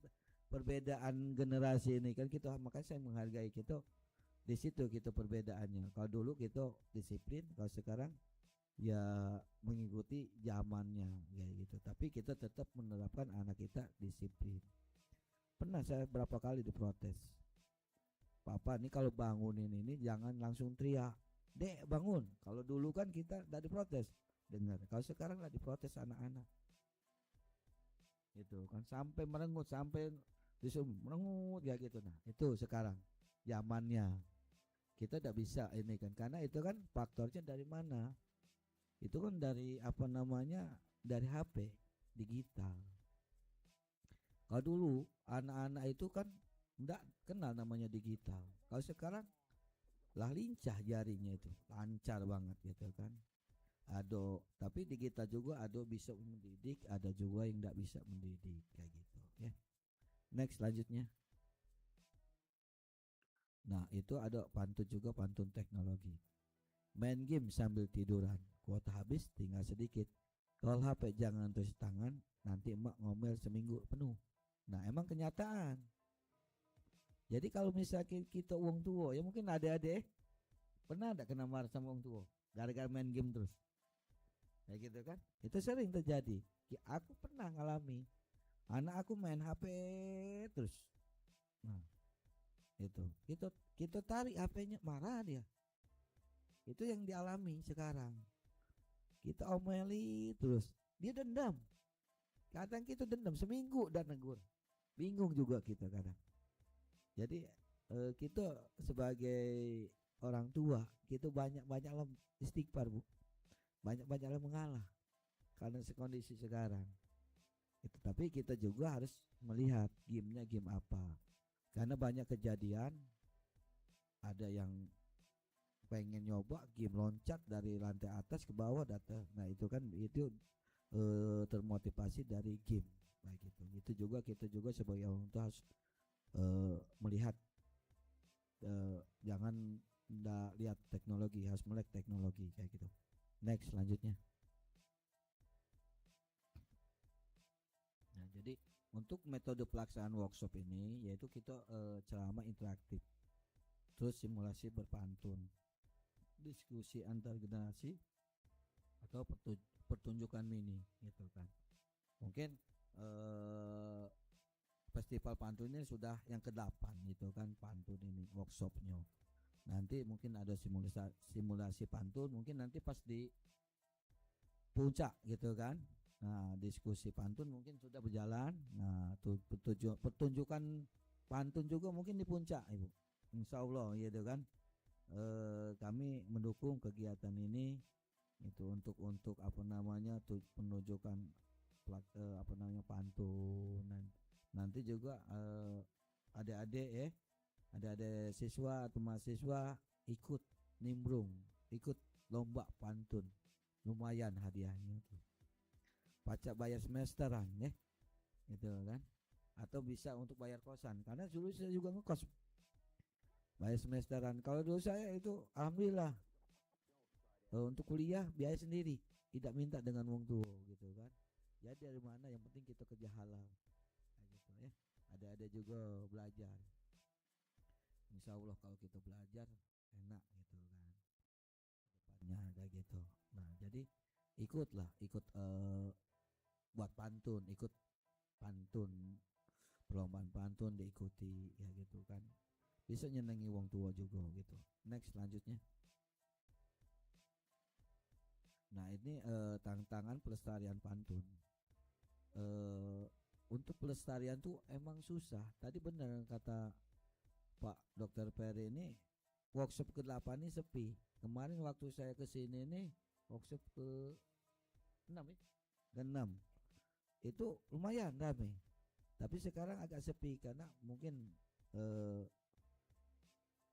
Speaker 3: perbedaan generasi ini kan kita, makanya saya menghargai kita di situ, kita perbedaannya. Kalau dulu kita disiplin, kalau sekarang ya mengikuti zamannya kayak gitu. Tapi kita tetap menerapkan anak kita disiplin. Pernah saya berapa kali diprotes, papa nih kalau bangunin ini jangan langsung teriak, dek bangun. Kalau dulu kan kita tidak diprotes, dengar. Kalau sekarang tidak diprotes anak-anak itu kan, sampai merengut, sampai disuruh merengut ya gitu. Nah itu sekarang zamannya, kita tidak bisa ini kan, karena itu kan faktornya dari mana? Itu kan dari apa namanya, dari HP digital. Kalau dulu anak-anak itu kan enggak kenal namanya digital. Kalau sekarang lah lincah jarinya, itu lancar banget gitu kan. Tapi digital juga ada bisa mendidik, ada juga yang enggak bisa mendidik kayak gitu ya. Next selanjutnya. Nah itu ada pantun juga, pantun teknologi. Main game sambil tiduran, kuota habis tinggal sedikit. Kalau HP jangan terus tangan, nanti emak ngomel seminggu penuh. Nah emang kenyataan. Jadi kalau misalnya kita uang tua, ya mungkin adik-adik pernah ada kena marah sama uang tua gara-gara main game terus, kayak gitu kan. Itu sering terjadi. Aku pernah ngalami, anak aku main HP terus. Nah itu kita tarik HP-nya, marah dia. Itu yang dialami sekarang. Kita omeli terus, dia dendam. Kadang kita dendam seminggu dan negur. Bingung juga kita kadang. Jadi kita sebagai orang tua, kita banyak-banyaklah istighfar Bu. Banyak-banyaklah mengalah karena kondisi sekarang. Itu, tapi kita juga harus melihat gamenya game apa. Karena banyak kejadian, ada yang pengen nyoba game loncat dari lantai atas ke bawah datang. Nah itu kan itu termotivasi dari game kayak gitu. Itu juga kita juga sebagai orang tua harus melihat jangan ndak lihat teknologi, harus melek teknologi kayak gitu. Next selanjutnya. Nah, jadi untuk metode pelaksanaan workshop ini yaitu kita ceramah interaktif, terus simulasi berpantun, diskusi antar generasi atau pertunjukan mini gitu kan. Mungkin festival pantun ini sudah yang ke-8 gitu kan, pantun ini workshopnya. Nanti mungkin ada simulasi pantun, mungkin nanti pas di puncak gitu kan. Nah, diskusi pantun mungkin sudah berjalan. Nah, pertunjukan pantun juga mungkin di puncak, Ibu. Insya Allah gitu kan. Kami mendukung kegiatan ini itu untuk apa namanya penunjukan apa namanya pantun. Nanti juga adik-adik siswa atau mahasiswa ikut nimbrung, ikut lomba pantun, lumayan hadiahnya tuh. Pajak bayar semesteran ya, gitu kan? Atau bisa untuk bayar kosan, karena dulu saya juga ngekos bayar semesteran. Kalau dulu saya itu alhamdulillah untuk kuliah biaya sendiri, tidak minta dengan wong tua gitu kan. Jadi dari mana yang penting kita kerja halal, gitu ya. Ada juga belajar. Insya Allah kalau kita belajar enak gitu kan depannya kayak gitu. Nah jadi ikut buat pantun, ikut pantun, perlombaan pantun diikuti ya gitu kan, bisa nyenengi wong tua juga gitu. Next selanjutnya. Nah ini tantangan pelestarian pantun. Untuk pelestarian tuh emang susah. Tadi benar kata Pak Dr. Ferry, ini workshop ke-8 ini sepi. Kemarin waktu saya kesini nih workshop ke-6 ya? Ke-6 itu lumayan ramai. Tapi sekarang agak sepi karena mungkin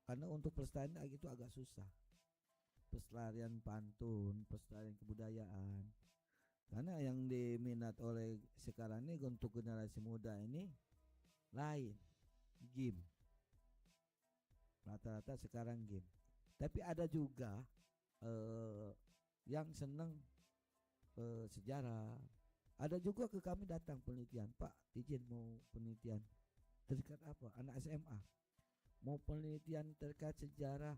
Speaker 3: karena untuk pelestarian itu agak susah. Pelestarian pantun, pelestarian kebudayaan. Karena yang diminat oleh sekarang ini untuk generasi muda ini lain, game. Rata-rata sekarang game. Tapi ada juga yang senang sejarah. Ada juga ke kami datang penelitian, Pak izin mau penelitian terkait apa, anak SMA mau penelitian terkait sejarah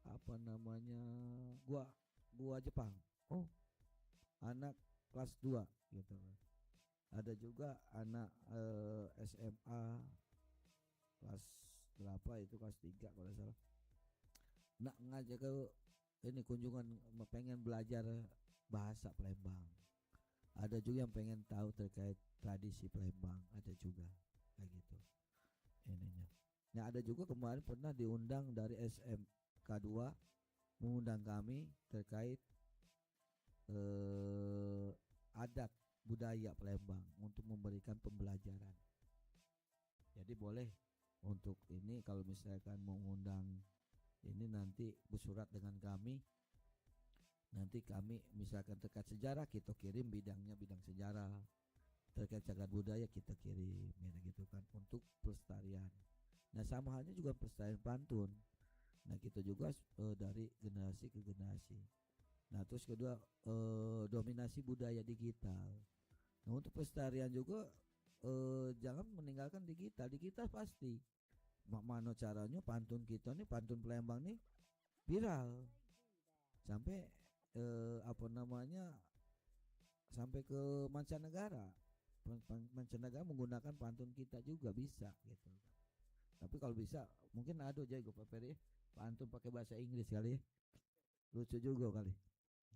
Speaker 3: apa namanya gua Jepang. Oh, anak kelas 2 gitu. Ada juga anak SMA kelas berapa itu, kelas 3 kalau salah. Nak ngajak ke ini kunjungan, pengen belajar bahasa Palembang. Ada juga yang pengen tahu terkait tradisi Palembang, ada juga kayak gitu ininya. Nah ada juga kemarin pernah diundang dari SMK 2 mengundang kami terkait adat budaya Palembang untuk memberikan pembelajaran. Jadi boleh untuk ini kalau misalkan mau mengundang ini nanti bersurat dengan kami. Nanti kami misalkan terkait sejarah kita kirim bidangnya bidang sejarah, terkait cagar budaya kita kirim gitu kan untuk pelestarian. Nah sama halnya juga pelestarian pantun. Nah kita juga dari generasi ke generasi. Nah terus kedua dominasi budaya digital. Nah untuk pelestarian juga jangan meninggalkan digital. Digital pasti. Mana caranya pantun kita nih, pantun Palembang nih viral sampai apa namanya sampai ke mancanegara. Mancanegara menggunakan pantun kita juga bisa gitu. Tapi kalau bisa mungkin ada aja gue paperi pantun pakai bahasa Inggris kali ya. Lucu juga kali.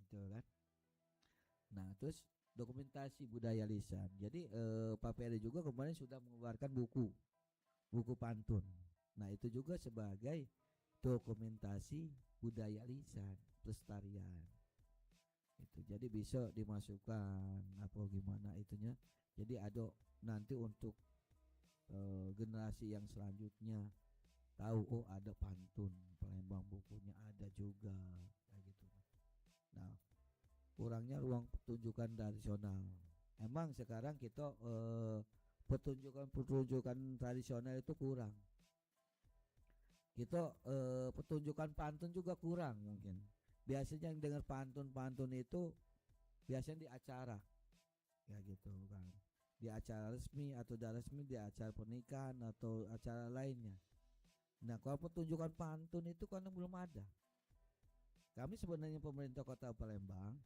Speaker 3: Gitu kan. Nah, terus dokumentasi budaya lisan. Jadi Pak Peri juga kemarin sudah mengeluarkan buku pantun. Nah, itu juga sebagai dokumentasi budaya lisan, pelestarian. Itu jadi bisa dimasukkan apa gimana itunya. Jadi ada nanti untuk generasi yang selanjutnya tahu oh ada pantun Palembang, bukunya ada juga kayak gitu. Nah, kurangnya ruang pertunjukan tradisional. Emang sekarang kita pertunjukan tradisional itu kurang. Kita pertunjukan pantun juga kurang mungkin. Biasanya yang dengar pantun-pantun itu biasanya di acara, ya gitu kan. Di acara resmi atau tidak resmi, di acara pernikahan atau acara lainnya. Nah, kalau pertunjukan pantun itu kan belum ada. Kami sebenarnya pemerintah Kota Palembang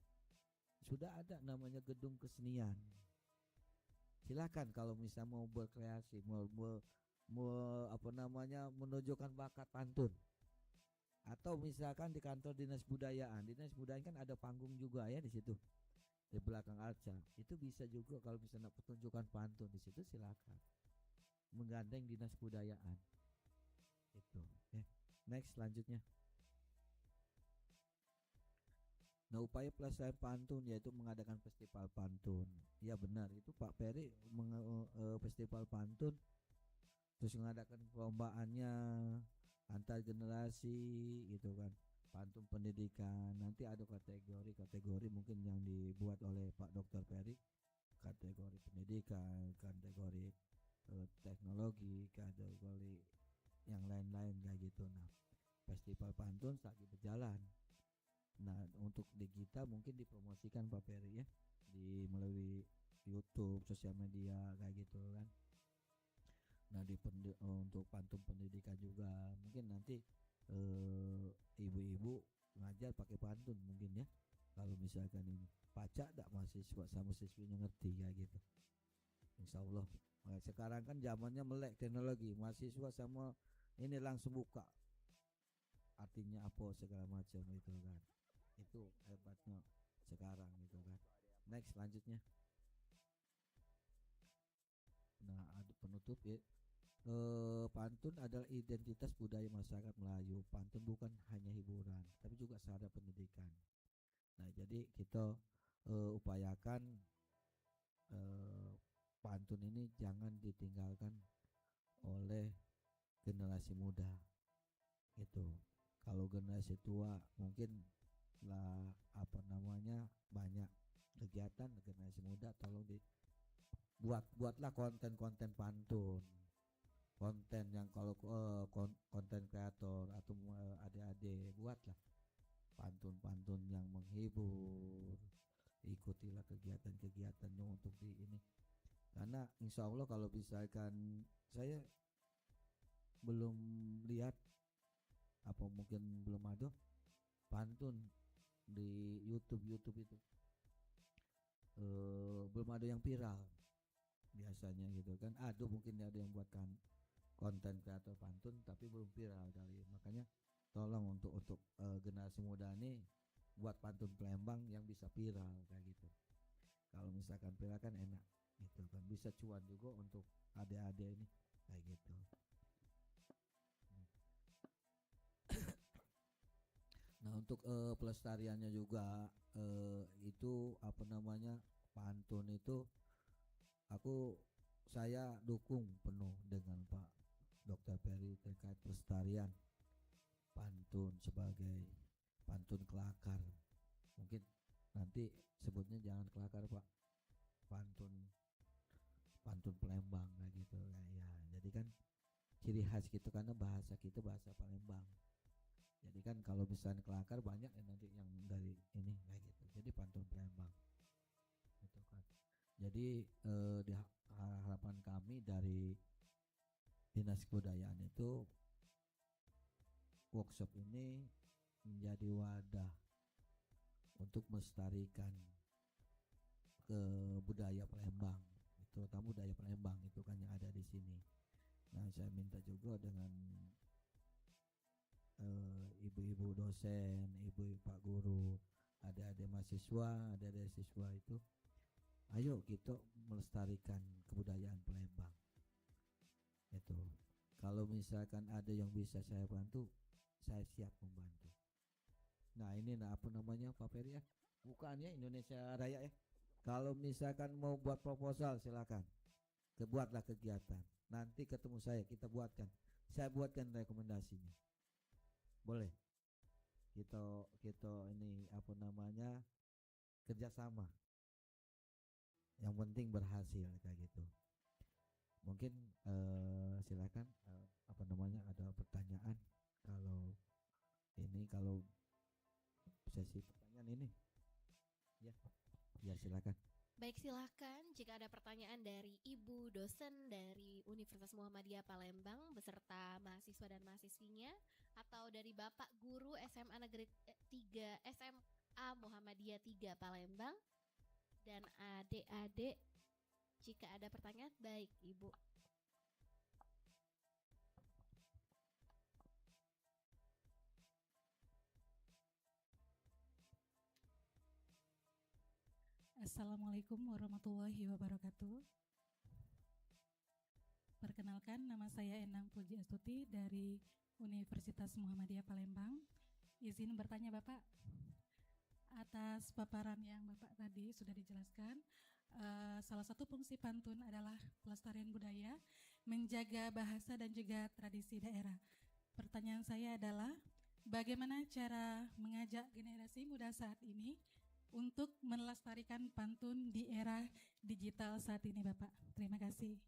Speaker 3: sudah ada namanya gedung kesenian. Silakan kalau misalnya mau berkreasi, menunjukkan bakat pantun. Atau misalkan di kantor dinas budayaan kan ada panggung juga ya di situ. Di belakang arca. Itu bisa juga kalau misalnya pertunjukan pantun di situ, silakan. Menggandeng dinas budayaan. Itu. Next selanjutnya. Nah, upaya pelestarian pantun yaitu mengadakan festival pantun. Ya benar, itu Pak Peri festival pantun, terus mengadakan perlombaannya antar generasi gitu kan. Pantun pendidikan, nanti ada kategori mungkin yang dibuat oleh Pak Dr. Peri, kategori pendidikan, kategori teknologi, kategori yang lain-lain kayak gitu. Nah, festival pantun lagi berjalan. Nah, untuk di kita mungkin dipromosikan Pak Peri ya, melalui YouTube, sosial media kayak gitu kan. Nah, untuk pantun pendidikan juga mungkin nanti ibu-ibu ngajar pakai pantun mungkin ya. Kalau misalkan ini pacak tak mahasiswa sama siswinya ngerti ya gitu. Insya Allah. Nah, sekarang kan zamannya melek teknologi, mahasiswa sama ini langsung buka artinya apa segala macam itu kan. Itu hebatnya sekarang gitu kan. Next selanjutnya. Nah, ada penutup ya. Pantun adalah identitas budaya masyarakat Melayu. Pantun bukan hanya hiburan, tapi juga sarana pendidikan. Nah, jadi kita upayakan pantun ini jangan ditinggalkan oleh generasi muda. Itu. Kalau generasi tua mungkin lah banyak kegiatan, generasi muda tolong buatlah konten-konten pantun, konten yang kalau konten kreator atau adik-adik buatlah pantun-pantun yang menghibur, ikutilah kegiatan-kegiatannya untuk di ini, karena insya Allah kalau misalkan saya belum lihat apa mungkin belum ada pantun di YouTube itu belum ada yang viral biasanya gitu kan. Mungkin ada yang buatkan konten kreator pantun tapi belum viral kali. Makanya tolong untuk generasi muda ini buat pantun Palembang yang bisa viral kayak gitu. Kalau misalkan viral kan enak gitu kan, bisa cuan juga untuk adik-adik ini kayak gitu. Nah, untuk pelestariannya juga itu pantun itu saya dukung penuh dengan Pak Dr. Peri terkait pelestarian pantun sebagai pantun kelakar. Mungkin nanti sebutnya jangan kelakar Pak, pantun Palembang kayak gitu ya. Jadi kan ciri khas gitu karena bahasa kita bahasa Palembang. Jadi kan kalau misalnya kelakar banyak ya nanti yang dari ini kayak gitu. Jadi pantun Palembang gitu kan. Jadi di harapan kami dari Dinas Kebudayaan itu workshop ini menjadi wadah untuk melestarikan ke budaya Palembang, terutama budaya Palembang itu kan yang ada di sini. Nah, saya minta juga dengan ibu-ibu dosen, ibu pak guru, adik-adik mahasiswa, adik-adik siswa itu, ayo kita melestarikan kebudayaan Palembang. Itu. Kalau misalkan ada yang bisa saya bantu, saya siap membantu. Nah, ini Pak Peri ya? Bukan ya, Indonesia Raya ya. Kalau misalkan mau buat proposal silakan. Buatlah kegiatan. Nanti ketemu saya, kita buatkan. Saya buatkan rekomendasinya. Boleh. Kita ini kerjasama. Yang penting berhasil kayak gitu. Mungkin silakan ada pertanyaan. ini kalau sesi pertanyaan ini. Ya, ya silakan.
Speaker 1: Baik, silahkan jika ada pertanyaan dari Ibu dosen dari Universitas Muhammadiyah Palembang beserta mahasiswa dan mahasiswinya, atau dari Bapak Guru SMA Negeri 3 SMA Muhammadiyah 3 Palembang, dan adik-adik jika ada pertanyaan. Baik, Ibu.
Speaker 4: Assalamualaikum warahmatullahi wabarakatuh. Perkenalkan, nama saya Endang Puji Astuti dari Universitas Muhammadiyah Palembang. Izin bertanya Bapak, atas paparan yang Bapak tadi sudah dijelaskan, salah satu fungsi pantun adalah pelestarian budaya, menjaga bahasa dan juga tradisi daerah. Pertanyaan saya adalah, bagaimana cara mengajak generasi muda saat ini untuk melestarikan pantun di era digital saat ini, Bapak? Terima kasih.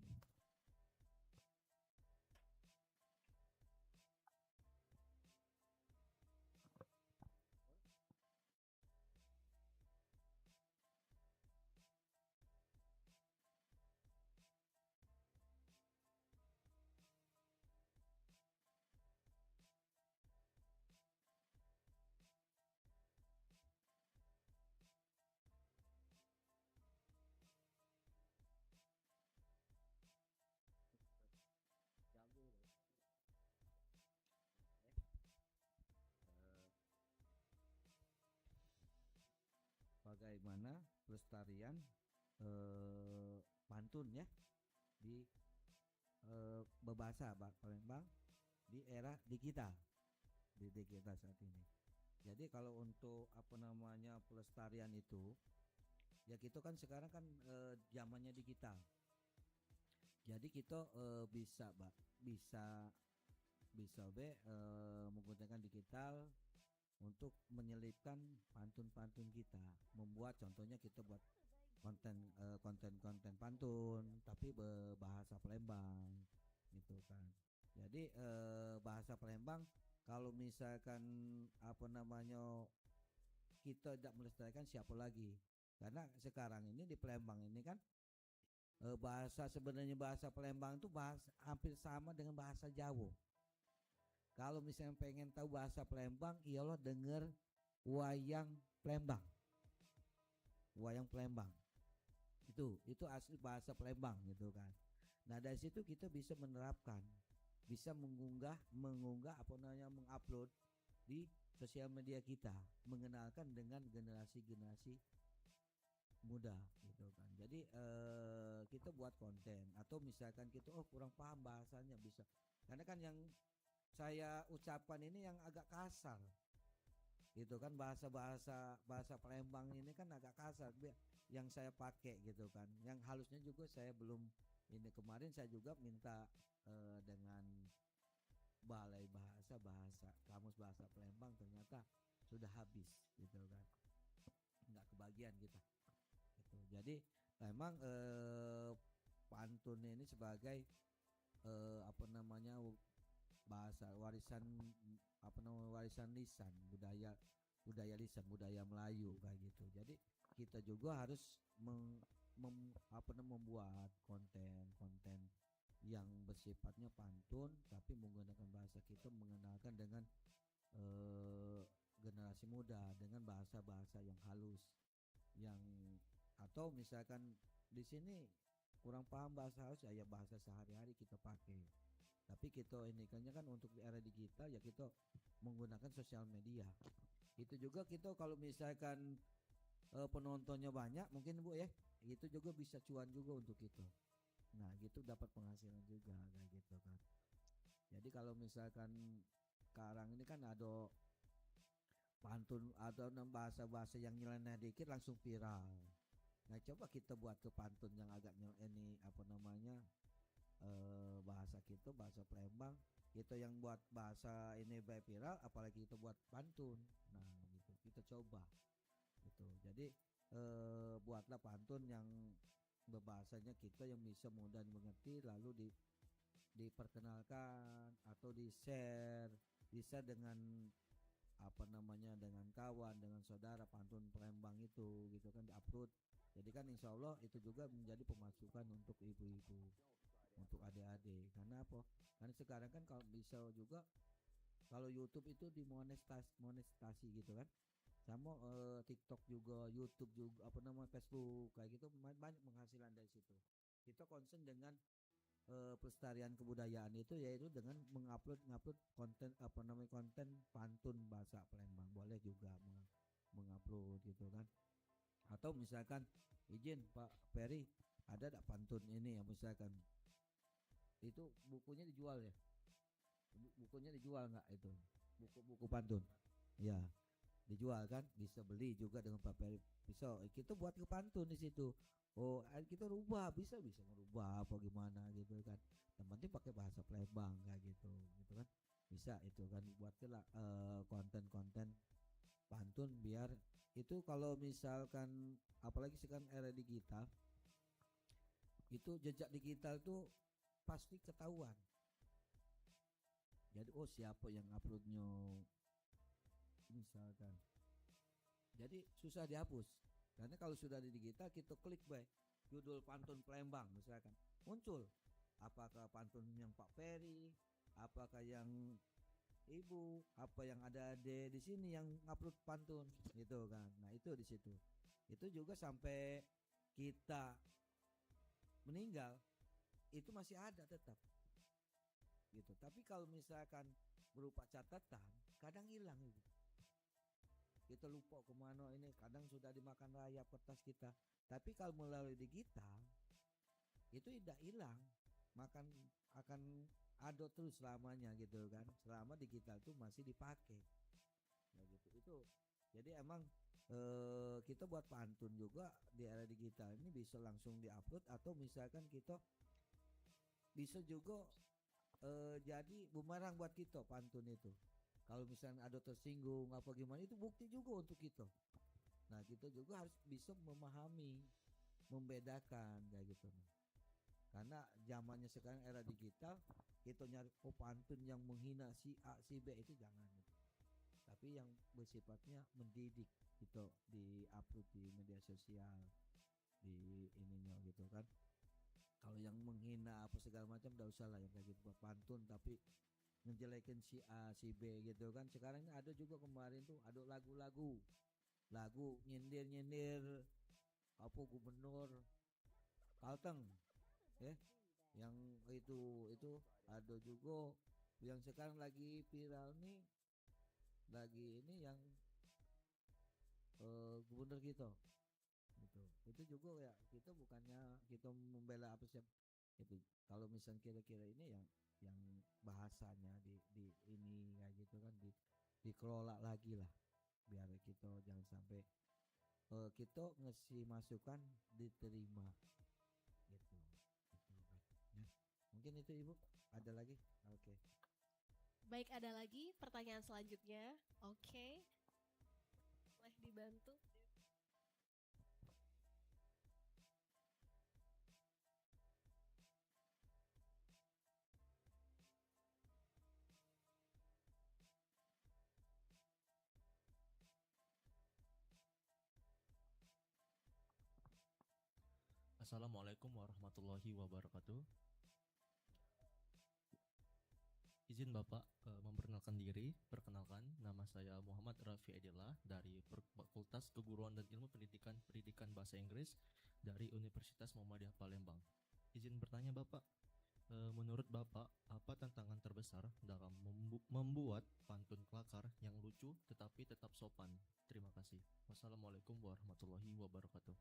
Speaker 3: Bagaimana pelestarian pantun ya di berbahasa Palembang di era digital saat ini. Jadi kalau untuk apa namanya pelestarian itu ya, kita kan sekarang kan zamannya digital. Jadi kita bisa menggunakan digital untuk menyelipkan pantun-pantun kita, membuat contohnya kita buat konten pantun tapi berbahasa Palembang gitu kan. Jadi bahasa Palembang kalau misalkan apa namanya kita tidak melestarikan, siapa lagi? Karena sekarang ini di Palembang ini kan sebenarnya bahasa Palembang itu hampir sama dengan bahasa Jawa. Kalau misalnya pengen tahu bahasa Palembang, iyalah denger wayang Palembang. Wayang Palembang. Itu asli bahasa Palembang gitu kan. Nah, dari situ kita bisa menerapkan, bisa mengunggah apa namanya, mengupload di sosial media kita, mengenalkan dengan generasi muda gitu kan. Jadi kita buat konten, atau misalkan kita kurang paham bahasanya, bisa. Karena kan yang saya ucapkan ini yang agak kasar gitu kan, bahasa Palembang ini kan agak kasar yang saya pakai gitu kan. Yang halusnya juga saya belum ini. Kemarin saya juga minta dengan Balai Bahasa Kamus Bahasa Palembang, ternyata sudah habis gitu kan, nggak kebagian kita gitu. Jadi memang pantun ini sebagai apa namanya bahasa warisan lisan, budaya lisan, budaya Melayu kayak gitu. Jadi kita juga harus membuat konten yang bersifatnya pantun tapi menggunakan bahasa kita, mengenalkan dengan generasi muda dengan bahasa yang halus, yang atau misalkan di sini kurang paham bahasa halus, ya bahasa sehari-hari kita pakai. Tapi kita ini kan untuk di era digital ya, kita menggunakan sosial media. Itu juga kita kalau misalkan penontonnya banyak mungkin Bu ya, itu juga bisa cuan juga untuk kita. Nah, gitu dapat penghasilan juga kayak gitu kan. Jadi kalau misalkan sekarang ini kan ada pantun atau bahasa yang nyeleneh dikit langsung viral. Nah, coba kita buat ke pantun yang agak ini apa namanya bahasa kita, bahasa Palembang, kita yang buat bahasa ini viral, apalagi kita buat pantun. Nah, gitu kita coba gitu. Jadi buatlah pantun yang berbahasanya kita, yang bisa mudah dimengerti, lalu diperkenalkan atau di share dengan apa namanya dengan kawan, dengan saudara pantun Palembang itu gitu kan diupload. Jadi kan insya Allah itu juga menjadi pemasukan untuk ibu-ibu, untuk adik-adik. Karena apa? Karena sekarang kan kalau bisa juga kalau YouTube itu dimonetasi gitu kan. Sama TikTok juga, YouTube juga, apa namanya Facebook kayak gitu banyak penghasilan dari situ. Kita concern dengan pelestarian kebudayaan itu yaitu dengan mengupload konten apa namanya konten pantun bahasa Palembang boleh juga mengupload gitu kan. Atau misalkan izin Pak Ferry ada tak pantun ini ya misalkan itu bukunya dijual ya, bukunya dijual nggak itu buku pantun ya dijual kan bisa beli juga dengan Pak Ferry bisa kita buat ke pantun di situ. Oh kita rubah bisa merubah apa gimana gitu kan yang penting pakai bahasa Palembang kayak gitu gitu kan bisa itu kan buatlah konten-konten pantun biar itu kalau misalkan apalagi sekarang era digital itu jejak digital tuh pasti ketahuan. Jadi oh siapa yang uploadnya misalkan jadi susah dihapus karena kalau sudah di digital kita klik baik judul pantun Palembang misalkan muncul apakah pantun yang Pak Ferry apakah yang ibu apa yang ada di sini yang upload pantun gitu kan. Nah itu di situ itu juga sampai kita meninggal itu masih ada tetap gitu. Tapi kalau misalkan berupa catatan kadang hilang gitu. Kita lupa kemana ini kadang sudah dimakan rayap kertas kita. Tapi kalau melalui digital itu tidak hilang makan akan ada terus selamanya gitu kan selama digital itu masih dipakai nah gitu itu jadi emang kita buat pantun juga di era digital ini bisa langsung diupload atau misalkan kita bisa juga jadi bumerang buat kita pantun itu kalau misalnya ada tersinggung apa gimana itu bukti juga untuk kita. Nah kita juga harus bisa memahami membedakan kayak gitu karena zamannya sekarang era digital kita nyari pantun yang menghina si A si B itu jangan gitu. Tapi yang bersifatnya mendidik gitu di upload di media sosial di ininya gitu kan kalau yang menghina apa segala macam enggak usah lah yang kayak gitu pantun tapi ngejelekin si A si B gitu kan sekarang ini ada juga kemarin tuh ada lagu nyindir apa gubernur Kalteng ya yang itu ada juga yang sekarang lagi viral nih lagi ini yang gubernur kita gitu itu juga ya kita bukannya kita membela apa sih itu kalau misalnya kira-kira ini yang bahasanya di ini kayak gitu kan dikelola lagi lah biar kita jangan sampai kita ngasih masukan diterima gitu ya. Mungkin itu Ibu ada lagi oke.
Speaker 1: Baik, ada lagi pertanyaan selanjutnya. Oke. Boleh dibantu?
Speaker 5: Assalamualaikum warahmatullahi wabarakatuh. Izin Bapak memperkenalkan diri. Perkenalkan, nama saya Muhammad Rafi Edillah dari Fakultas Keguruan dan Ilmu Pendidikan Bahasa Inggris dari Universitas Muhammadiyah Palembang. Izin bertanya Bapak, menurut Bapak apa tantangan terbesar dalam membuat pantun kelakar yang lucu tetapi tetap sopan? Terima kasih. Wassalamualaikum warahmatullahi wabarakatuh.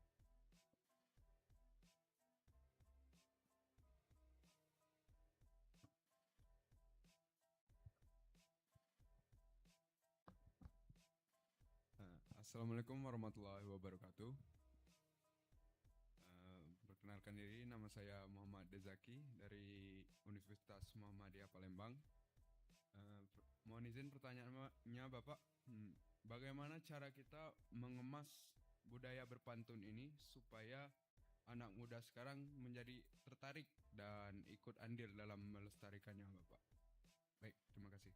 Speaker 6: Assalamualaikum warahmatullahi wabarakatuh. Perkenalkan diri, nama saya Muhammad Dezaki dari Universitas Muhammadiyah Palembang. Mohon izin pertanyaannya Bapak, bagaimana cara kita mengemas budaya berpantun ini supaya anak muda sekarang menjadi tertarik dan ikut andil dalam melestarikannya Bapak? Baik, terima kasih.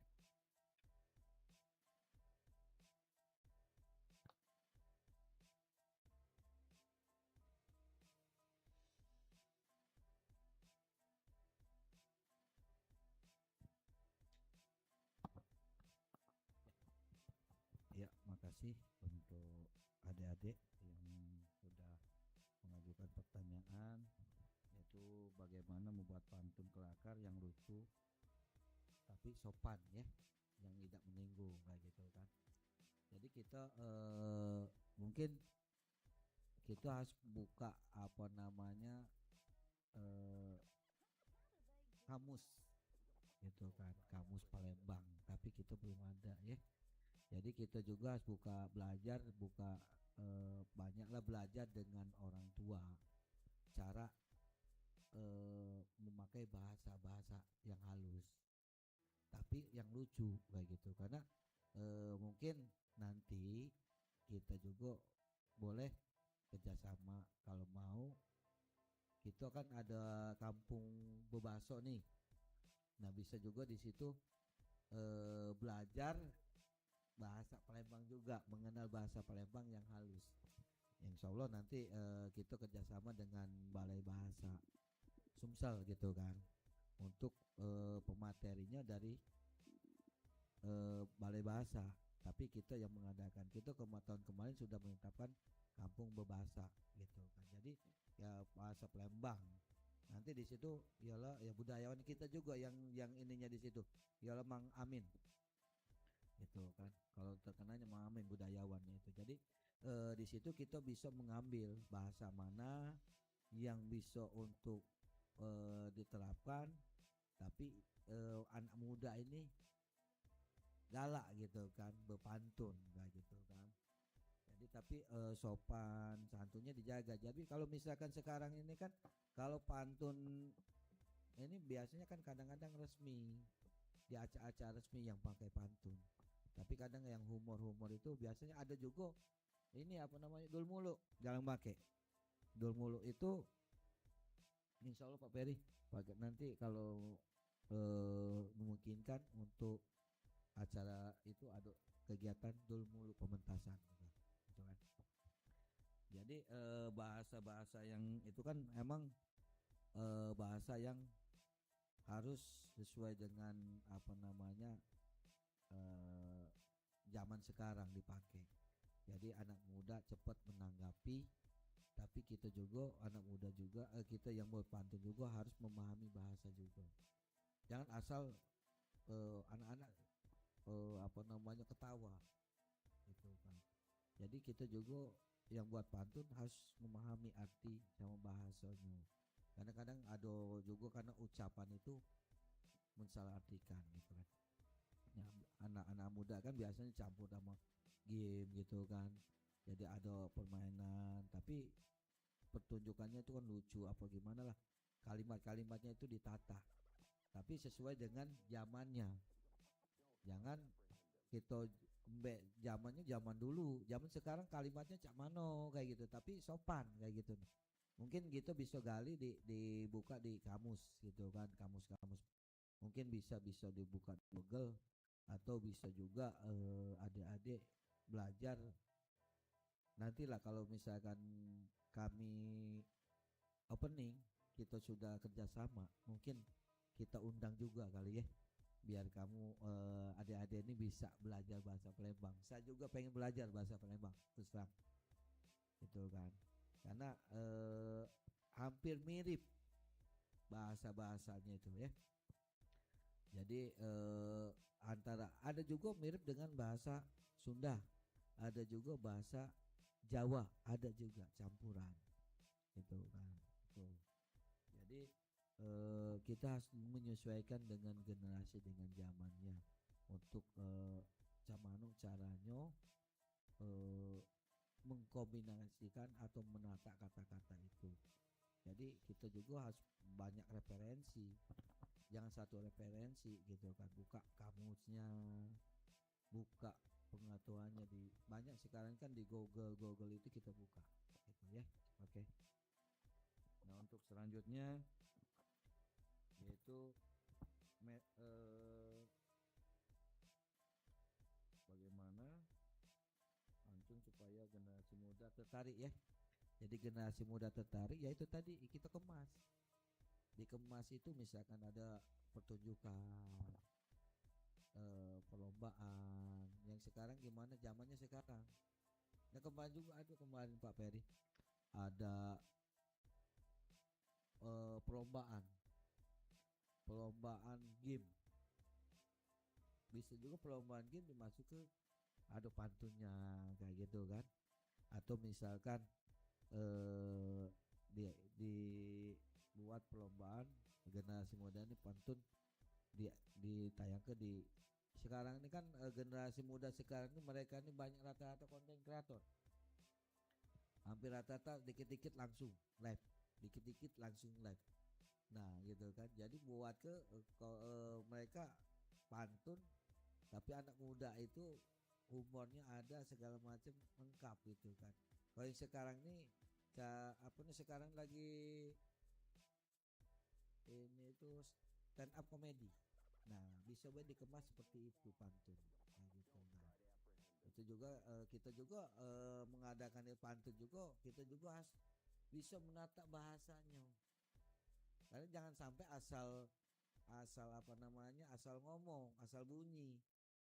Speaker 3: kasih untuk adik-adik yang sudah mengajukan pertanyaan, yaitu bagaimana membuat pantun kelakar yang lucu tapi sopan ya, yang tidak menyinggung kayak gitu kan. Jadi kita mungkin kita harus buka apa namanya kamus gitu kan, kamus Palembang, tapi kita belum ada ya. Jadi kita juga harus buka belajar, banyaklah belajar dengan orang tua cara memakai bahasa-bahasa yang halus tapi yang lucu kayak gitu. Karena mungkin nanti kita juga boleh kerjasama kalau mau. Kita kan ada kampung Bebaso nih. Nah bisa juga di situ belajar bahasa Palembang juga, mengenal bahasa Palembang yang halus. Insya Allah nanti kita kerjasama dengan Balai Bahasa Sumsel gitu kan, untuk pematerinya dari Balai Bahasa. Tapi kita yang mengadakan, kita tahun kemarin sudah menetapkan kampung berbahasa gitu kan. Jadi ya bahasa Palembang. Nanti di situ ialah ya budayawan kita juga yang ininya di situ. Ialah Mang Amin. Gitu kan. Kalau terkenalnya Mang Amin budayawannya itu. Jadi di situ kita bisa mengambil bahasa mana yang bisa untuk diterapkan, tapi anak muda ini galak gitu kan, berpantun kayak gitu kan. Jadi tapi sopan santunnya dijaga. Jadi kalau misalkan sekarang ini kan kalau pantun ini biasanya kan kadang-kadang resmi, di acara-acara resmi yang pakai pantun. Tapi kadang yang humor-humor itu biasanya ada juga ini apa namanya, dul mulu jangan pakai. Dul mulu itu insya Allah Pak Peri pakai nanti kalau memungkinkan untuk acara itu ada kegiatan dul mulu pementasan gitu kan. Jadi bahasa-bahasa yang itu kan emang bahasa yang harus sesuai dengan apa namanya zaman sekarang dipakai. Jadi anak muda cepat menanggapi, tapi kita juga anak muda juga kita yang buat pantun juga harus memahami bahasa juga. Jangan asal anak-anak apa namanya ketawa gitu kan. Jadi kita juga yang buat pantun harus memahami arti sama bahasanya. Kadang-kadang ada juga karena ucapan itu mensalahartikan gitu kan. Ya, anak-anak muda kan biasanya campur sama game gitu kan. Jadi ada permainan, tapi pertunjukannya itu kan lucu apa gimana lah. Kalimat-kalimatnya itu ditata, tapi sesuai dengan zamannya. Jangan kita zamannya zaman dulu, zaman sekarang kalimatnya cak mano kayak gitu, tapi sopan kayak gitu. Mungkin gitu bisa gali dibuka di kamus gitu kan, kamus-kamus. Mungkin bisa dibuka di Google, atau bisa juga adik-adik belajar. Nantilah kalau misalkan kami opening, kita sudah kerjasama, mungkin kita undang juga kali ya, biar kamu adik-adik ini bisa belajar bahasa Palembang. Saya juga pengen belajar bahasa Palembang terus terang gitu kan, karena hampir mirip bahasa-bahasanya itu ya. Jadi antara ada juga mirip dengan bahasa Sunda, ada juga bahasa Jawa, ada juga campuran gitu kan. Tuh. Jadi kita harus menyesuaikan dengan generasi, dengan zamannya, untuk caranya mengkombinasikan atau menata kata-kata itu. Jadi kita juga harus banyak referensi, jangan satu referensi gitu kan. Buka kamusnya, buka pengetahuannya di banyak sekarang kan di Google itu kita buka gitu ya. Oke. Nah untuk selanjutnya yaitu bagaimana pantun supaya generasi muda tertarik ya. Jadi generasi muda tertarik yaitu tadi kita kemas. Dikemas itu misalkan ada pertunjukan, perlombaan ya Yang sekarang gimana zamannya sekarang. Nah kemarin juga ada kemarin Pak Peri ada perlombaan game. Bisa juga perlombaan game dimasuk ke ada pantunnya kayak gitu kan. Atau misalkan di dibuat perlombaan generasi muda ini pantun ditayangkan di sekarang ini kan generasi muda sekarang ini mereka ini banyak rata-rata konten kreator. Hampir rata-rata dikit-dikit langsung live, dikit-dikit langsung live. Nah, gitu kan. Jadi buat mereka pantun tapi anak muda itu humornya ada segala macam lengkap gitu kan. Kalau yang sekarang nih sekarang lagi ini itu stand up comedy. Nah, bisa dikemas seperti itu pantun. Nah, gitu. Nah, itu juga kita juga mengadakan pantun juga kita juga harus bisa menata bahasanya. Karena jangan sampai asal asal ngomong, asal bunyi.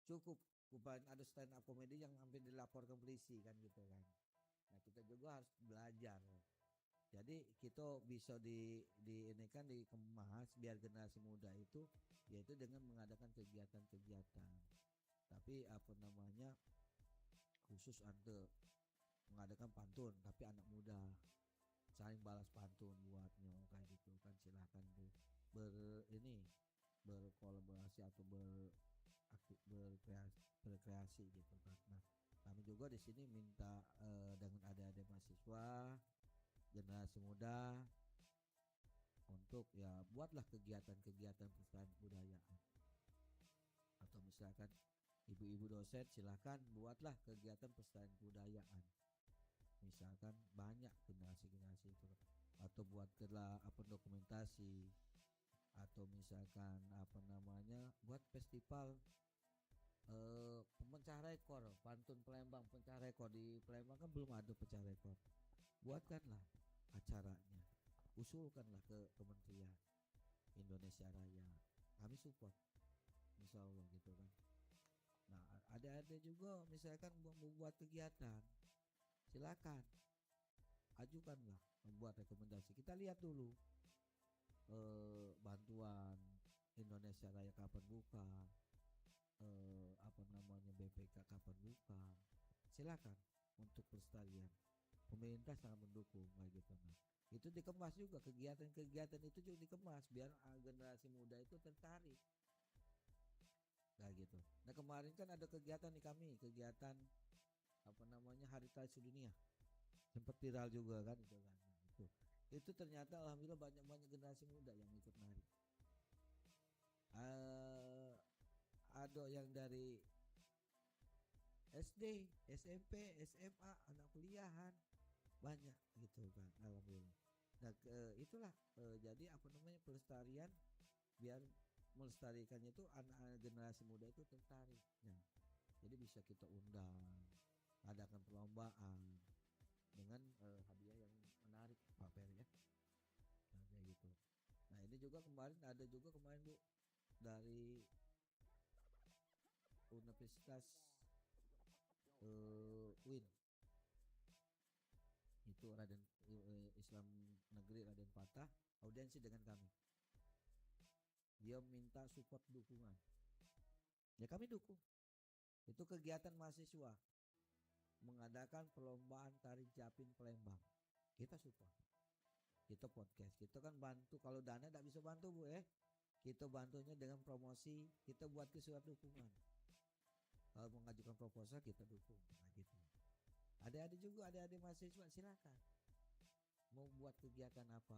Speaker 3: Cukup ada stand up comedy yang hampir dilaporkan polisi kan gitu kan. Nah, kita juga harus belajar. Jadi kita bisa ini kan dikemas biar generasi muda itu yaitu dengan mengadakan kegiatan-kegiatan. Tapi khusus untuk mengadakan pantun tapi anak muda saling balas pantun buatnya kayak gitu kan. Silakan berkolaborasi atau berkreasi gitu kan. Nah, kami juga di sini minta dengan adik-adik mahasiswa generasi muda untuk ya buatlah kegiatan-kegiatan pelestarian kebudayaan. Atau misalkan ibu-ibu dosen silakan buatlah kegiatan pelestarian kebudayaan. Misalkan banyak generasi-generasi itu atau buatlah dokumentasi atau misalkan buat festival pemecah rekor pantun Palembang, pecah rekor di Palembang kan belum ada pecah rekor. Buatkanlah acaranya, usulkanlah ke Kementerian Indonesia Raya, kami support insya Allah gitu kan. Nah, ada juga misalkan membuat kegiatan, silakan ajukanlah membuat rekomendasi. Kita lihat dulu bantuan Indonesia Raya kapan buka, BPK kapan buka. Silakan untuk pelestarian. Pemerintah sangat mendukung kayak gitu. Nah, itu dikemas juga kegiatan-kegiatan itu juga dikemas biar generasi muda itu tertarik. Kayak gitu. Nah, kemarin kan ada kegiatan nih kami, kegiatan Hari Tai Sedunia. Sempat viral juga kan itu kan. Nah, itu ternyata alhamdulillah banyak generasi muda yang ikut nari. Ada yang dari SD, SMP, SMA, anak kuliahan banyak gitu kan alhamdulillah. Nah, itulah jadi pelestarian biar melestarikannya itu anak generasi muda itu tertarik. Nah, jadi bisa kita undang, adakan perlombaan dengan hadiah yang menarik Pak Per ya. Nah, kayak gitu. Nah, ini juga kemarin Bu dari Universitas UIN itu Islam Negeri Raden Patah audiensi dengan kami. Dia minta support dukungan. Ya kami dukung. Itu kegiatan mahasiswa mengadakan perlombaan tari Japin Palembang. Kita support. Kita podcast. Kita kan bantu kalau dana tidak bisa bantu Bu Kita bantunya dengan promosi. Kita buat surat dukungan. Kalau mengajukan proposal kita dukung. Nah, gitu. Adik-adik mahasiswa silakan. Mau buat kegiatan apa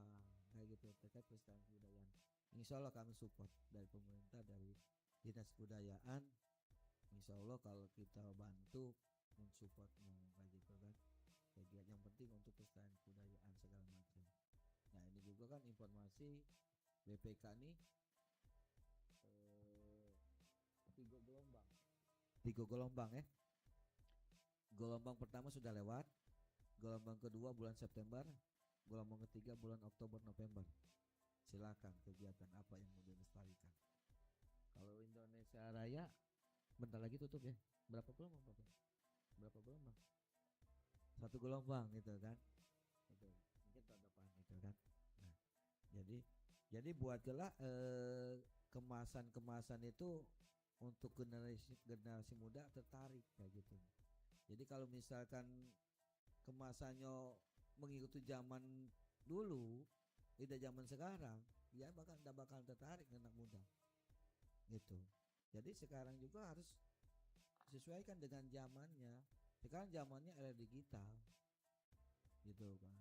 Speaker 3: kayak gitu terkait pelestarian kebudayaan. Insya Allah kami support dari pemerintah, dari dinas kebudayaan. Insya Allah kalau kita bantu mensupportnya kayak gitu kan. Kegiatan yang penting untuk pelestarian kebudayaan segala macam. Nah, ini juga kan informasi BPK nih 3 gelombang ya. Gelombang pertama sudah lewat. Gelombang kedua bulan September. Gelombang ketiga bulan Oktober November. Silakan kegiatan apa yang mau dilestarikan. Kalau Indonesia Raya bentar lagi tutup ya. Berapa gelombang Bapak? Berapa gelombang? 1 gelombang gitu kan. Itu mungkin tahun depan gitu kan. Nah, jadi buatlah kemasan-kemasan itu untuk generasi muda tertarik kayak gitu. Jadi kalau misalkan kemasannya mengikuti zaman dulu, tidak zaman sekarang, ya tidak bakal tertarik anak muda. Gitu. Jadi sekarang juga harus sesuaikan dengan zamannya. Sekarang zamannya era digital. Gitu kan.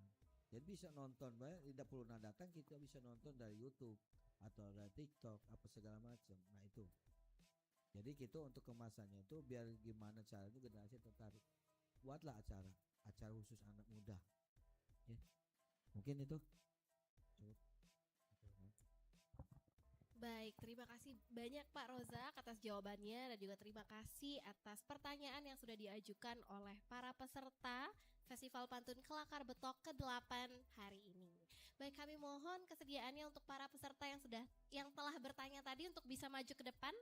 Speaker 3: Jadi bisa nonton, tidak perlu datang, kita bisa nonton dari YouTube atau dari TikTok apa segala macam. Nah itu. Jadi kita untuk kemasannya itu biar gimana caranya generasi tertarik. Buatlah acara khusus anak muda. Ya. Mungkin itu.
Speaker 1: Baik, terima kasih banyak Pak Rozak atas jawabannya dan juga terima kasih atas pertanyaan yang sudah diajukan oleh para peserta Festival Pantun Kelakar Betok ke-8 hari ini. Baik, kami mohon kesediaannya untuk para peserta yang telah bertanya tadi untuk bisa maju ke depan.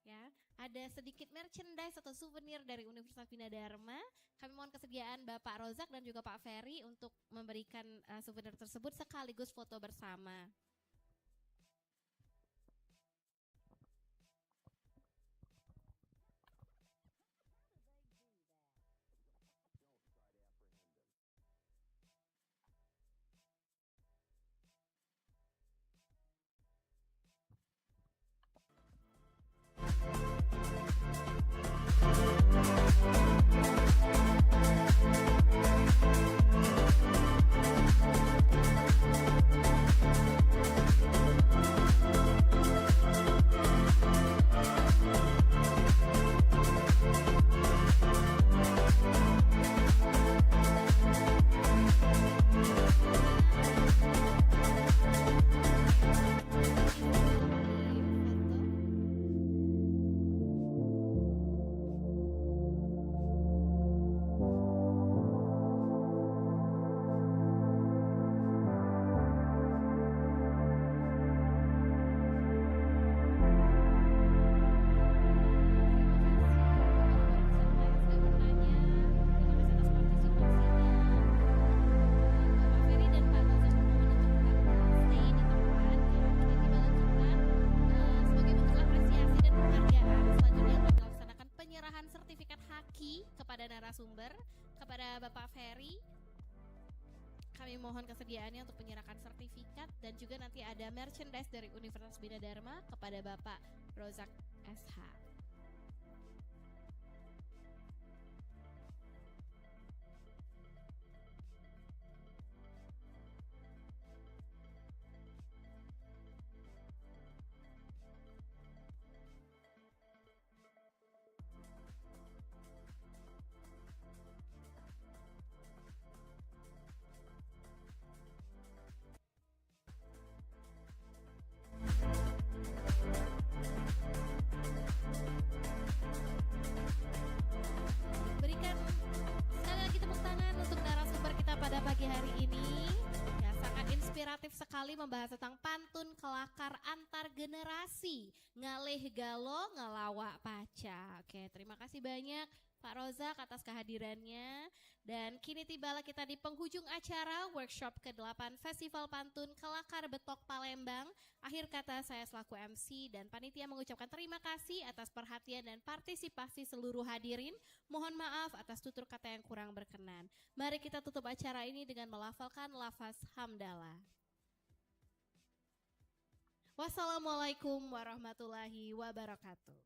Speaker 1: Ya, ada sedikit merchandise atau souvenir dari Universitas Bina Dharma. Kami mohon kesediaan Bapak Rozak dan juga Pak Ferry untuk memberikan souvenir tersebut sekaligus foto bersama. Narasumber kepada Bapak Ferry, kami mohon kesediaannya untuk menyerahkan sertifikat dan juga nanti ada merchandise dari Universitas Bina Dharma kepada Bapak Rozak SH. Sekali membahas tentang pantun kelakar antar generasi, ngalih galo ngelawak paca. Oke, terima kasih banyak Pak Rozak atas kehadirannya. Dan kini tibalah kita di penghujung acara workshop ke-8 Festival Pantun Kelakar Betok Palembang. Akhir kata saya selaku MC dan panitia mengucapkan terima kasih atas perhatian dan partisipasi seluruh hadirin. Mohon maaf atas tutur kata yang kurang berkenan. Mari kita tutup acara ini dengan melafalkan lafaz hamdalah. Wassalamualaikum warahmatullahi wabarakatuh.